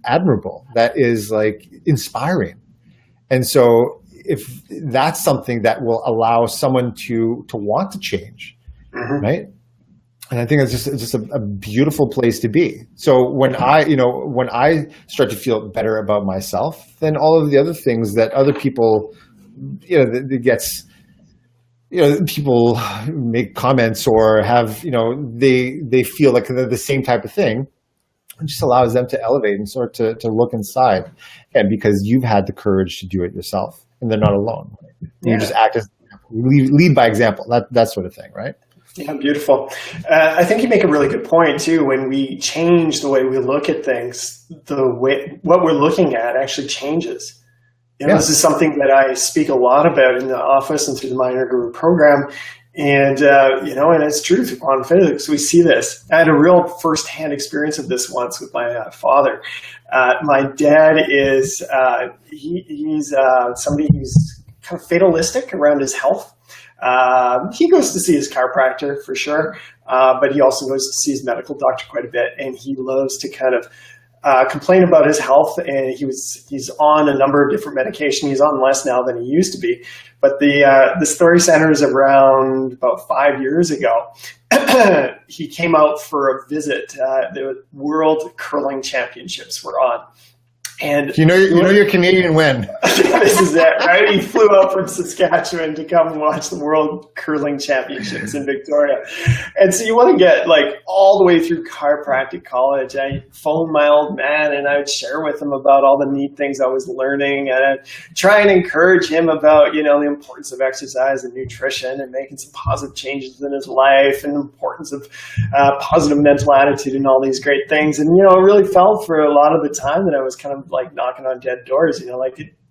admirable, that is like inspiring. And so if that's something that will allow someone to want to change, right? And I think it's just a beautiful place to be. So when I start to feel better about myself, then all of the other things that other people, people make comments or have, they feel like they're the same type of thing. It just allows them to elevate and start to look inside, and because you've had the courage to do it yourself, and they're not alone. Yeah. You just act as lead by example, that sort of thing, right? Yeah, beautiful. I think you make a really good point too. When we change the way we look at things, what we're looking at actually changes. This is something that I speak a lot about in the office and through the Minor Guru program. And, and it's true through quantum physics. We see this. I had a real firsthand experience of this once with my father. My dad is, he's somebody who's kind of fatalistic around his health. He goes to see his chiropractor for sure, but he also goes to see his medical doctor quite a bit. And he loves to kind of complain about his health, and he's on a number of different medication. He's on less now than he used to be. But the story centers around about 5 years ago. He came out for a visit. The World Curling Championships were on. And you're Canadian when? This is it, right? He flew out from Saskatchewan to come and watch the World Curling Championships in Victoria. And so you want to get all the way through chiropractic college. I phoned my old man and I would share with him about all the neat things I was learning, and I'd try and encourage him about, the importance of exercise and nutrition and making some positive changes in his life, and the importance of positive mental attitude and all these great things. And, it really felt for a lot of the time that I was kind of knocking on dead doors,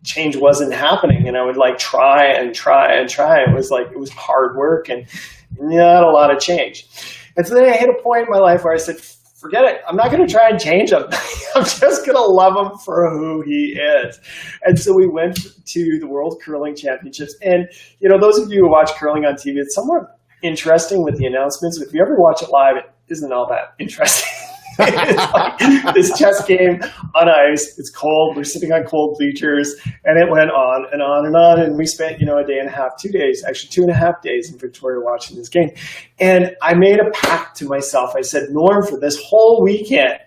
change wasn't happening, and I would try and try and try. It was hard work and not a lot of change. And so then I hit a point in my life where I said, forget it. I'm not going to try and change him. I'm just going to love him for who he is. And so we went to the World Curling Championships. And, those of you who watch curling on TV, it's somewhat interesting with the announcements. If you ever watch it live, it isn't all that interesting. It's this chess game on ice. It's cold. We're sitting on cold bleachers, and it went on and on and on. And we spent, a day and a half, 2 days, actually 2.5 days in Victoria watching this game. And I made a pact to myself. I said, Norm, for this whole weekend,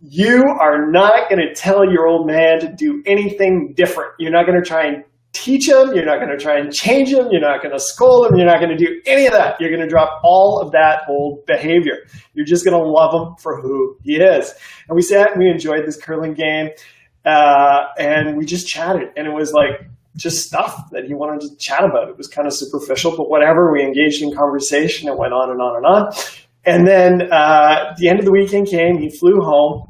you are not going to tell your old man to do anything different. You're not going to try and teach him. You're not going to try and change him. You're not going to scold him. You're not going to do any of that. You're going to drop all of that old behavior. You're just going to love him for who he is. And we sat and we enjoyed this curling game, and we just chatted. And it was just stuff that he wanted to chat about. It was kind of superficial, but whatever. We engaged in conversation. It went on and on and on. And then the end of the weekend came. He flew home.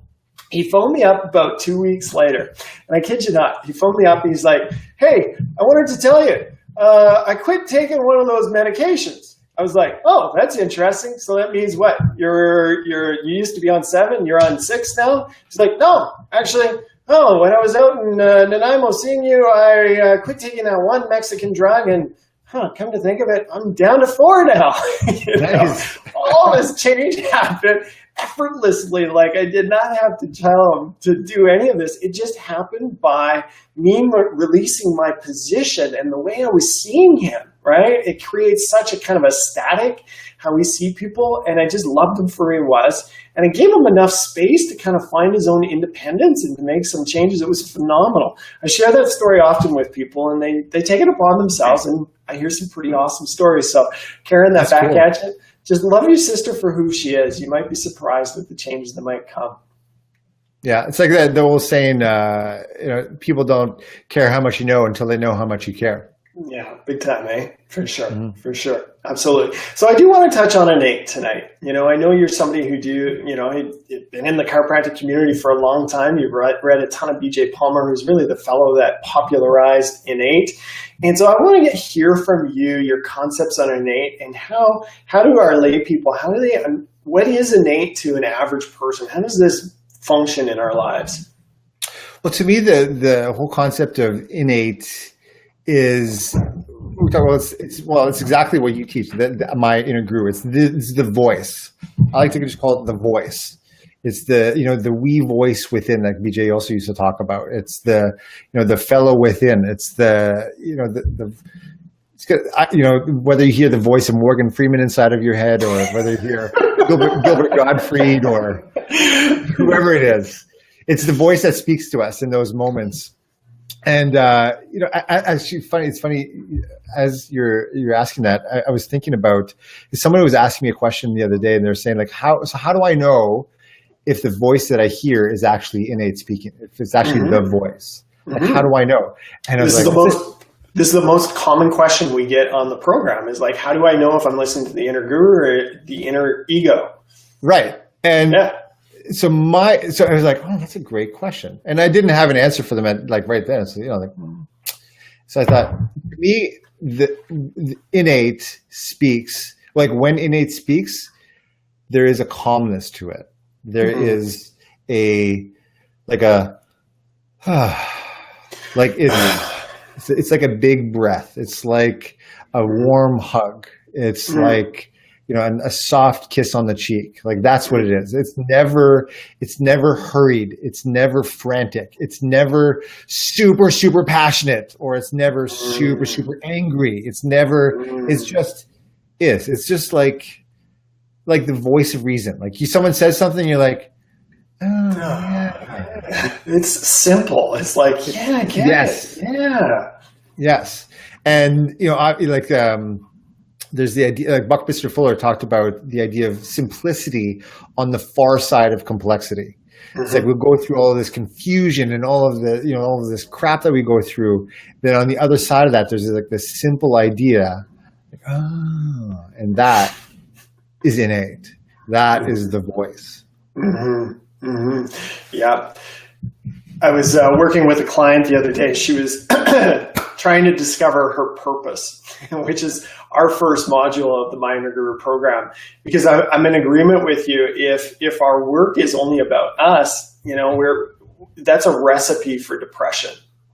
He phoned me up about 2 weeks later, and I kid you not, he phoned me up and he's like, hey, I wanted to tell you, I quit taking one of those medications. I was like, oh, that's interesting. So that means what? You used to be on 7, you're on 6 now? He's like, no, actually, when I was out in Nanaimo seeing you, I quit taking that one Mexican drug, and come to think of it, I'm down to 4 now. Nice. All this change happened effortlessly. I did not have to tell him to do any of this. It just happened by me releasing my position and the way I was seeing him, right? It creates such a kind of a static how we see people, and I just loved him for who he was. And I gave him enough space to kind of find his own independence and to make some changes. It was phenomenal. I share that story often with people, and they take it upon themselves, and I hear some pretty awesome stories. So, Karen, that's back cool. At you. Just love your sister for who she is. You might be surprised at the changes that might come. Yeah, it's like the old saying, people don't care how much you know until they know how much you care. Yeah, big time, eh? For sure, for sure. Absolutely. So I do want to touch on Innate tonight. I know you're somebody who you've been in the chiropractic community for a long time. You've read a ton of BJ Palmer, who's really the fellow that popularized Innate. And so I want to hear from you, your concepts on Innate, and how do our lay people, what is Innate to an average person? How does this function in our lives? Well, to me, the whole concept of Innate is, it's exactly what you teach. My inner guru, it's the voice. I like to just call it the voice. It's the, the we voice within, like BJ also used to talk about. It's the, the fellow within. It's the, it's good. Whether you hear the voice of Morgan Freeman inside of your head, or whether you hear Gilbert Gottfried or whoever it is, it's the voice that speaks to us in those moments. And actually, it's funny as you're asking that. I was thinking about someone was asking me a question the other day, and they're saying like, how do I know if the voice that I hear is actually innate speaking? If it's actually the voice, like, how do I know? And this is the most common question we get on the program is like, how do I know if I'm listening to the inner guru or the inner ego? Right. And so I was like, oh, that's a great question. And I didn't have an answer for them right then. So, so I thought, to me, the innate speaks, like when innate speaks, there is a calmness to it. There is it's like a big breath. It's like a warm hug. It's like, and a soft kiss on the cheek. Like that's what it is. It's never hurried. It's never frantic. It's never super, super passionate, or it's never super, super angry. It's just like the voice of reason. Like someone says something, you're like, oh, yeah. It's simple. It's like, yeah, I get it. Yeah. Yes. And, there's the idea, like Buckminster Fuller talked about the idea of simplicity on the far side of complexity. It's like we'll go through all of this confusion and all of the, all of this crap that we go through. Then on the other side of that, there's like this simple idea, like, and that is innate. That is the voice. Yeah. I was working with a client the other day. She was trying to discover her purpose, which is our first module of the My Inner Guru program. Because I'm in agreement with you. If our work is only about us, that's a recipe for depression.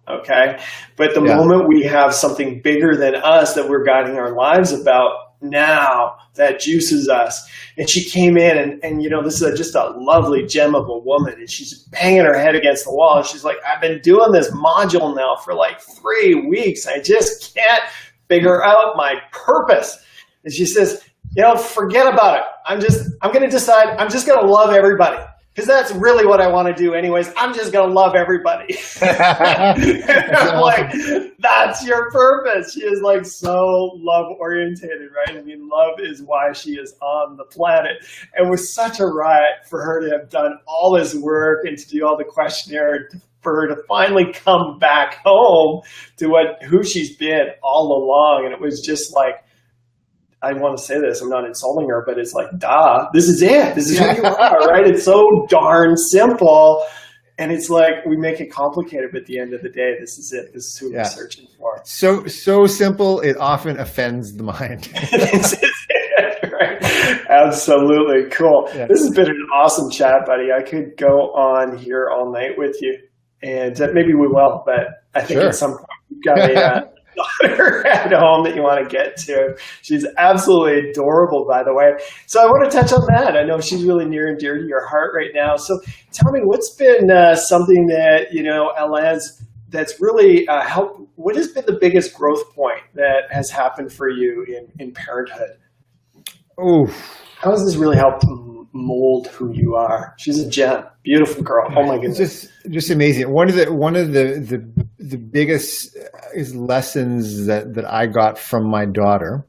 Okay. But the moment we have something bigger than us that we're guiding our lives about, now that juices us. And she came in and this is just a lovely gem of a woman, and she's banging her head against the wall. And she's like, I've been doing this module now for like 3 weeks. I just can't figure out my purpose. And she says, forget about it. I'm going to decide I'm just going to love everybody. Because that's really what I want to do anyways. I'm just going to love everybody. I'm like, that's your purpose. She is like so love-orientated, right? I mean, love is why she is on the planet. And it was such a riot for her to have done all this work and to do all the questionnaire, for her to finally come back home to who she's been all along. And it was just like, I want to say this, I'm not insulting her, but it's like, this is it. This is who you are, right? It's so darn simple. And it's like, we make it complicated, but at the end of the day, this is it. This is who we're searching for. So simple, it often offends the mind. This is it, right? Absolutely. Cool. Yeah. This has been an awesome chat, buddy. I could go on here all night with you, and maybe we will, but I think at some point we've got a daughter at home that you want to get to. She's absolutely adorable, by the way. So I want to touch on that. I know she's really near and dear to your heart right now. So tell me, what's been something that, Alain's, that's really helped? What has been the biggest growth point that has happened for you in parenthood? Oh, how has this really helped mold who you are? She's a gem, beautiful girl. Oh my goodness, just amazing. One of the biggest lessons that I got from my daughter,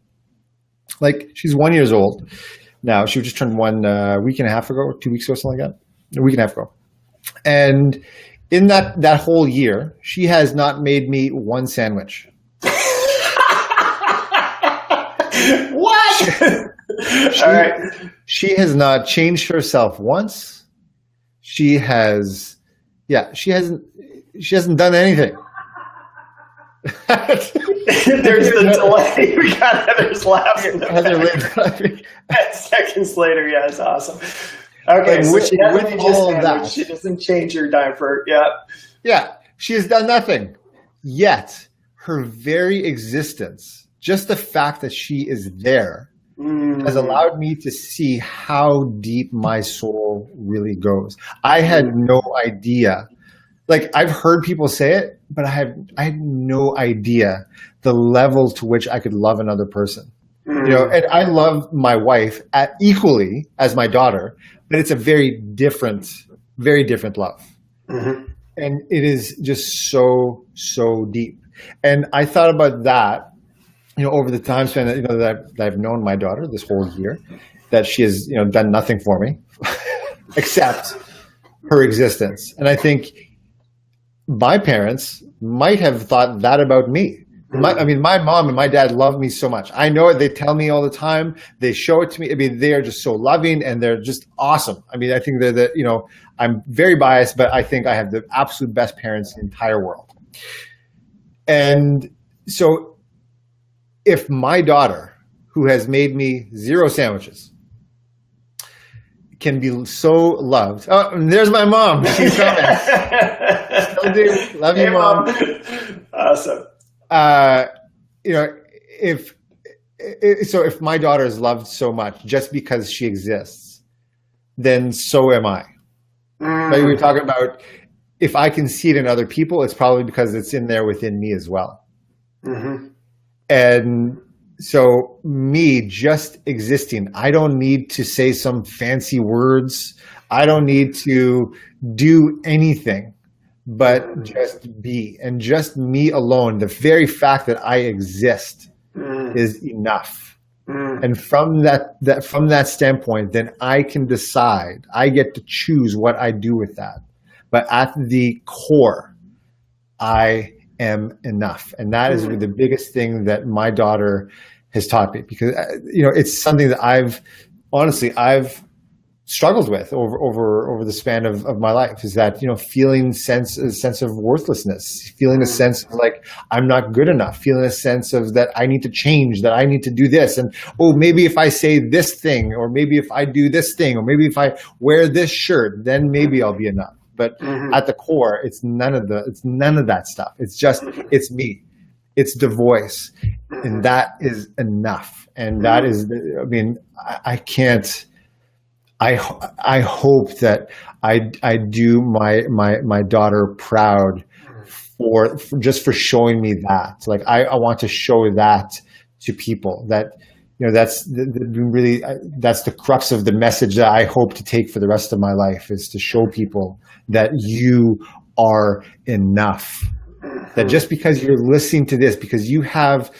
like she's 1 year old now. She just turned 1 week and a half ago, 2 weeks ago, something like that, a week and a half ago. And in that whole year, she has not made me one sandwich. What? All right. She has not changed herself once. She hasn't done anything. There's the delay. We got Heather's laughing. And seconds later, yeah, it's awesome. Okay, so she hasn't all of that. She doesn't change her diaper. Yeah. Yeah, she has done nothing. Yet, her very existence, just the fact that she is there, has allowed me to see how deep my soul really goes. I had no idea. Like, I've heard people say it, but I had no idea the level to which I could love another person. And I love my wife equally as my daughter, but it's a very different love. And it is just so, so deep. And I thought about that, over the time span that I've known my daughter this whole year, that she has, done nothing for me except her existence. And I think my parents might have thought that about me. My mom and my dad love me so much. I know it. They tell me all the time. They show it to me. They are just so loving, and they're just awesome. I think they're I'm very biased, but I think I have the absolute best parents in the entire world. And so if my daughter, who has made me 0 sandwiches, can be so loved. Oh, and there's my mom. She's coming. Still do. Love you, Mom. Awesome. If my daughter is loved so much just because she exists, then so am I. Like we were talking about, if I can see it in other people, it's probably because it's in there within me as well. And so me just existing, I don't need to say some fancy words. I don't need to do anything but just be. And just me alone, the very fact that I exist is enough. And from that standpoint, then I can decide, I get to choose what I do with that. But at the core, I am enough. And that is the biggest thing that my daughter has taught me, because it's something that I've struggled with over the span of my life, is that feeling a sense of worthlessness, feeling a sense of like I'm not good enough, feeling a sense of that I need to change, that I need to do this, and maybe if I say this thing, or maybe if I do this thing, or maybe if I wear this shirt, then maybe I'll be enough. But at the core, it's none of that stuff. It's just, it's me. It's the voice. And that is enough. And that is, I can't, I hope that I do my daughter proud for showing me that. Like, I want to show that to people, that, that's the crux of the message that I hope to take for the rest of my life, is to show people that you are enough. That just because you're listening to this, because you have,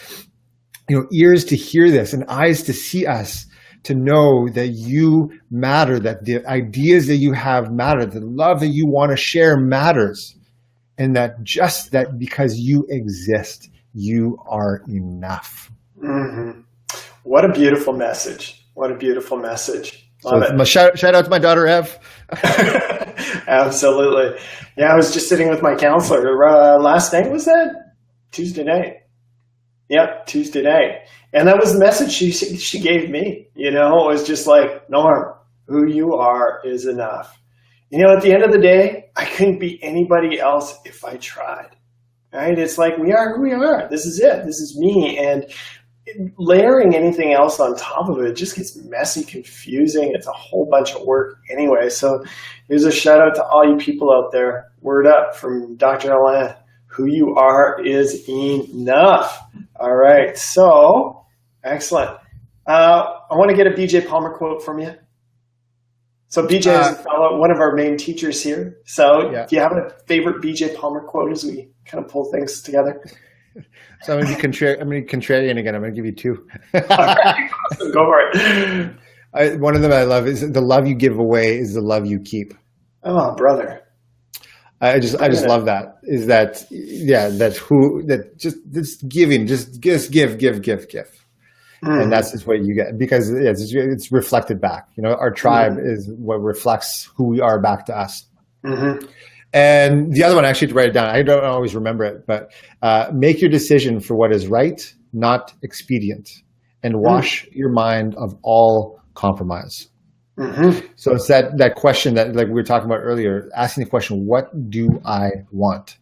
ears to hear this and eyes to see us, to know that you matter, that the ideas that you have matter, the love that you want to share matters, and that just that because you exist, you are enough. What a beautiful message. What a beautiful message. So shout out to my daughter, Ev. Absolutely. Yeah, I was just sitting with my counselor last night. Was that Tuesday night? Yep, Tuesday night. And that was the message she gave me. It was just like, Norm, who you are is enough. At the end of the day, I couldn't be anybody else if I tried. Right? It's like, we are who we are. This is it. This is me. And layering anything else on top of it just gets messy, confusing. It's a whole bunch of work anyway. So here's a shout out to all you people out there. Word up from Dr. Alain. Who you are is enough. All right. So excellent. I want to get a BJ Palmer quote from you. So BJ is one of our main teachers here. So do you have a favorite BJ Palmer quote as we kind of pull things together? So I'm going to be contrarian again. I'm going to give you 2. All right, awesome. Go for it. One of them I love is, the love you give away is the love you keep. Oh, brother. I just love that. Is that, just giving, just give. And that's just what you get, because it's reflected back. Our tribe is what reflects who we are back to us. And the other one, I actually had to write it down. I don't always remember it, but make your decision for what is right, not expedient, and wash your mind of all compromise. So it's that question that, like we were talking about earlier, asking the question, what do I want?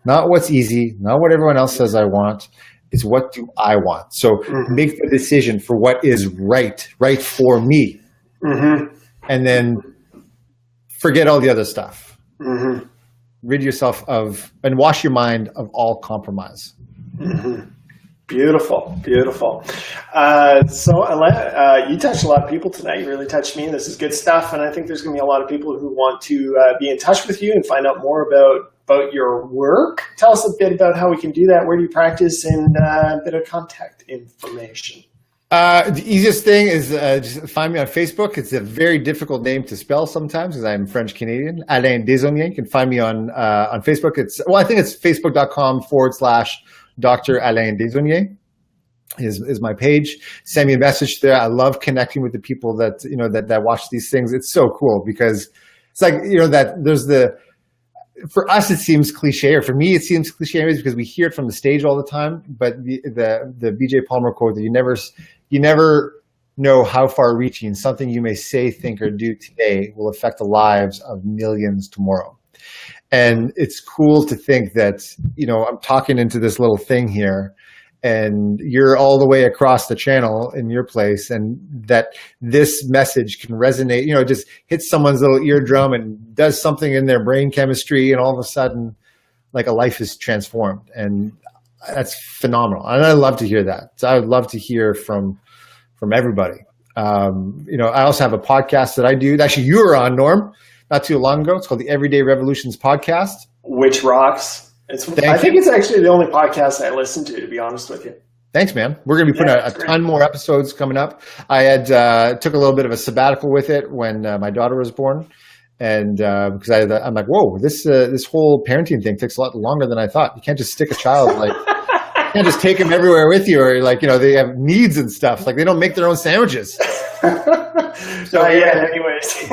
Not what's easy, not what everyone else says I want. It's what do I want? So make the decision for what is right for me. And then forget all the other stuff. Rid yourself of, and wash your mind of all compromise. Beautiful. So Alain, you touched a lot of people tonight. You really touched me. This is good stuff. And I think there's going to be a lot of people who want to be in touch with you and find out more about your work. Tell us a bit about how we can do that. Where do you practice, and a bit of contact information. The easiest thing is just find me on Facebook. It's a very difficult name to spell sometimes because I'm French Canadian. Alain Desaulniers. You can find me on Facebook. I think it's facebook.com/Dr. Alain Desaulniers is my page. Send me a message there. I love connecting with the people that that watch these things. It's so cool because it's like that there's for us it seems cliche, or for me it seems cliche because we hear it from the stage all the time. But the BJ Palmer quote that you never know how far-reaching something you may say, think, or do today will affect the lives of millions tomorrow. And it's cool to think that, I'm talking into this little thing here and you're all the way across the channel in your place, and that this message can resonate, just hits someone's little eardrum and does something in their brain chemistry, and all of a sudden, like, a life is transformed. And that's phenomenal. And I love to hear that. So I would love to hear from everybody. I also have a podcast that I do. Actually, you were on, Norm, not too long ago. It's called the Everyday Revolutions Podcast. Which rocks. I think it's actually the only podcast I listen to be honest with you. Thanks, man. We're going to be putting a ton more episodes coming up. I had took a little bit of a sabbatical with it when my daughter was born. And because I'm like, whoa, this whole parenting thing takes a lot longer than I thought. You can't just stick a child, like, you can't just take them everywhere with you, or they have needs and stuff. Like, they don't make their own sandwiches. So anyways.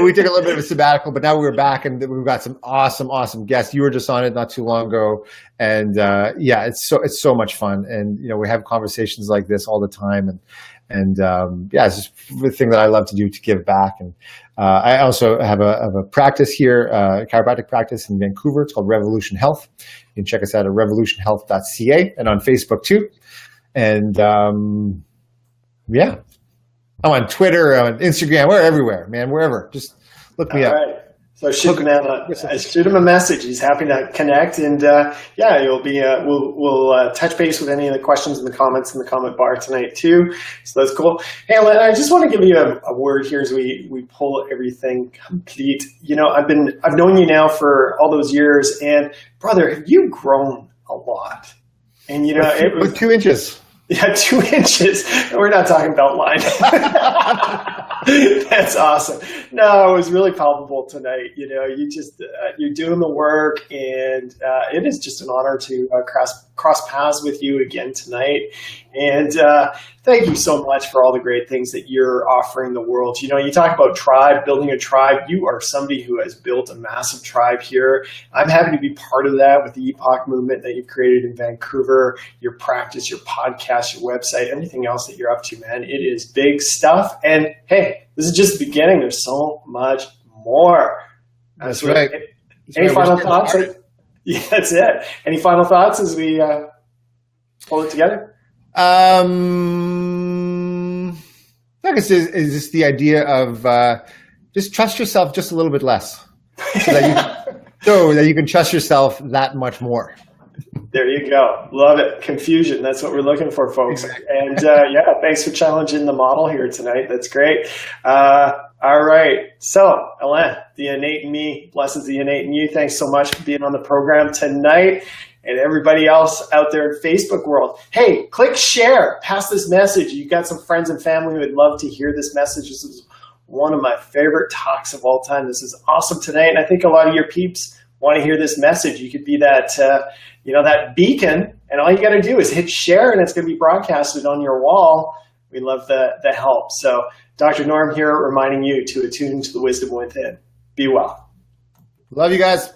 We took a little bit of a sabbatical, but now we're back and we've got some awesome guests. You were just on it not too long ago. And it's so much fun. And, we have conversations like this all the time. And it's just the thing that I love to do to give back. And I also have a practice here, a chiropractic practice in Vancouver. It's called Revolution Health. You can check us out at revolutionhealth.ca and on Facebook too. And I'm on Twitter, on Instagram. We're everywhere, man. Wherever. Just look me up. All right. So shoot him a message. He's happy to connect, and you'll be. We'll touch base with any of the questions in the comments in the comment bar tonight too. So that's cool. Hey, Alain, I just want to give you a word here as we pull everything complete. I've known you now for all those years, and brother, have you grown a lot? And it was 2 inches. Yeah, 2 inches. We're not talking belt line. That's awesome. No, it was really palpable tonight. You're doing the work, and it is just an honor to cross paths with you again tonight. And thank you so much for all the great things that you're offering the world. You talk about tribe, building a tribe. You are somebody who has built a massive tribe here. I'm happy to be part of that with the Epoch movement that you've created in Vancouver, your practice, your podcast, your website, everything else that you're up to, man. It is big stuff. And hey, this is just the beginning. There's so much more. That's right. Any final thoughts? Yeah, that's it. Any final thoughts as we pull it together? I guess is just the idea of just trust yourself just a little bit less, so that you can trust yourself that much more. There you go. Love it. Confusion. That's what we're looking for, folks. Exactly. And thanks for challenging the model here tonight. That's great. All right. So, Alain, the innate in me blesses the innate in you. Thanks so much for being on the program tonight. And everybody else out there in Facebook world, hey, click share. Pass this message. You've got some friends and family who would love to hear this message. This is one of my favorite talks of all time. This is awesome tonight. And I think a lot of your peeps want to hear this message. You could be that, that beacon, and all you got to do is hit share, and it's going to be broadcasted on your wall. We love the help. So Dr. Norm here reminding you to attune to the wisdom within. Be well. Love you guys.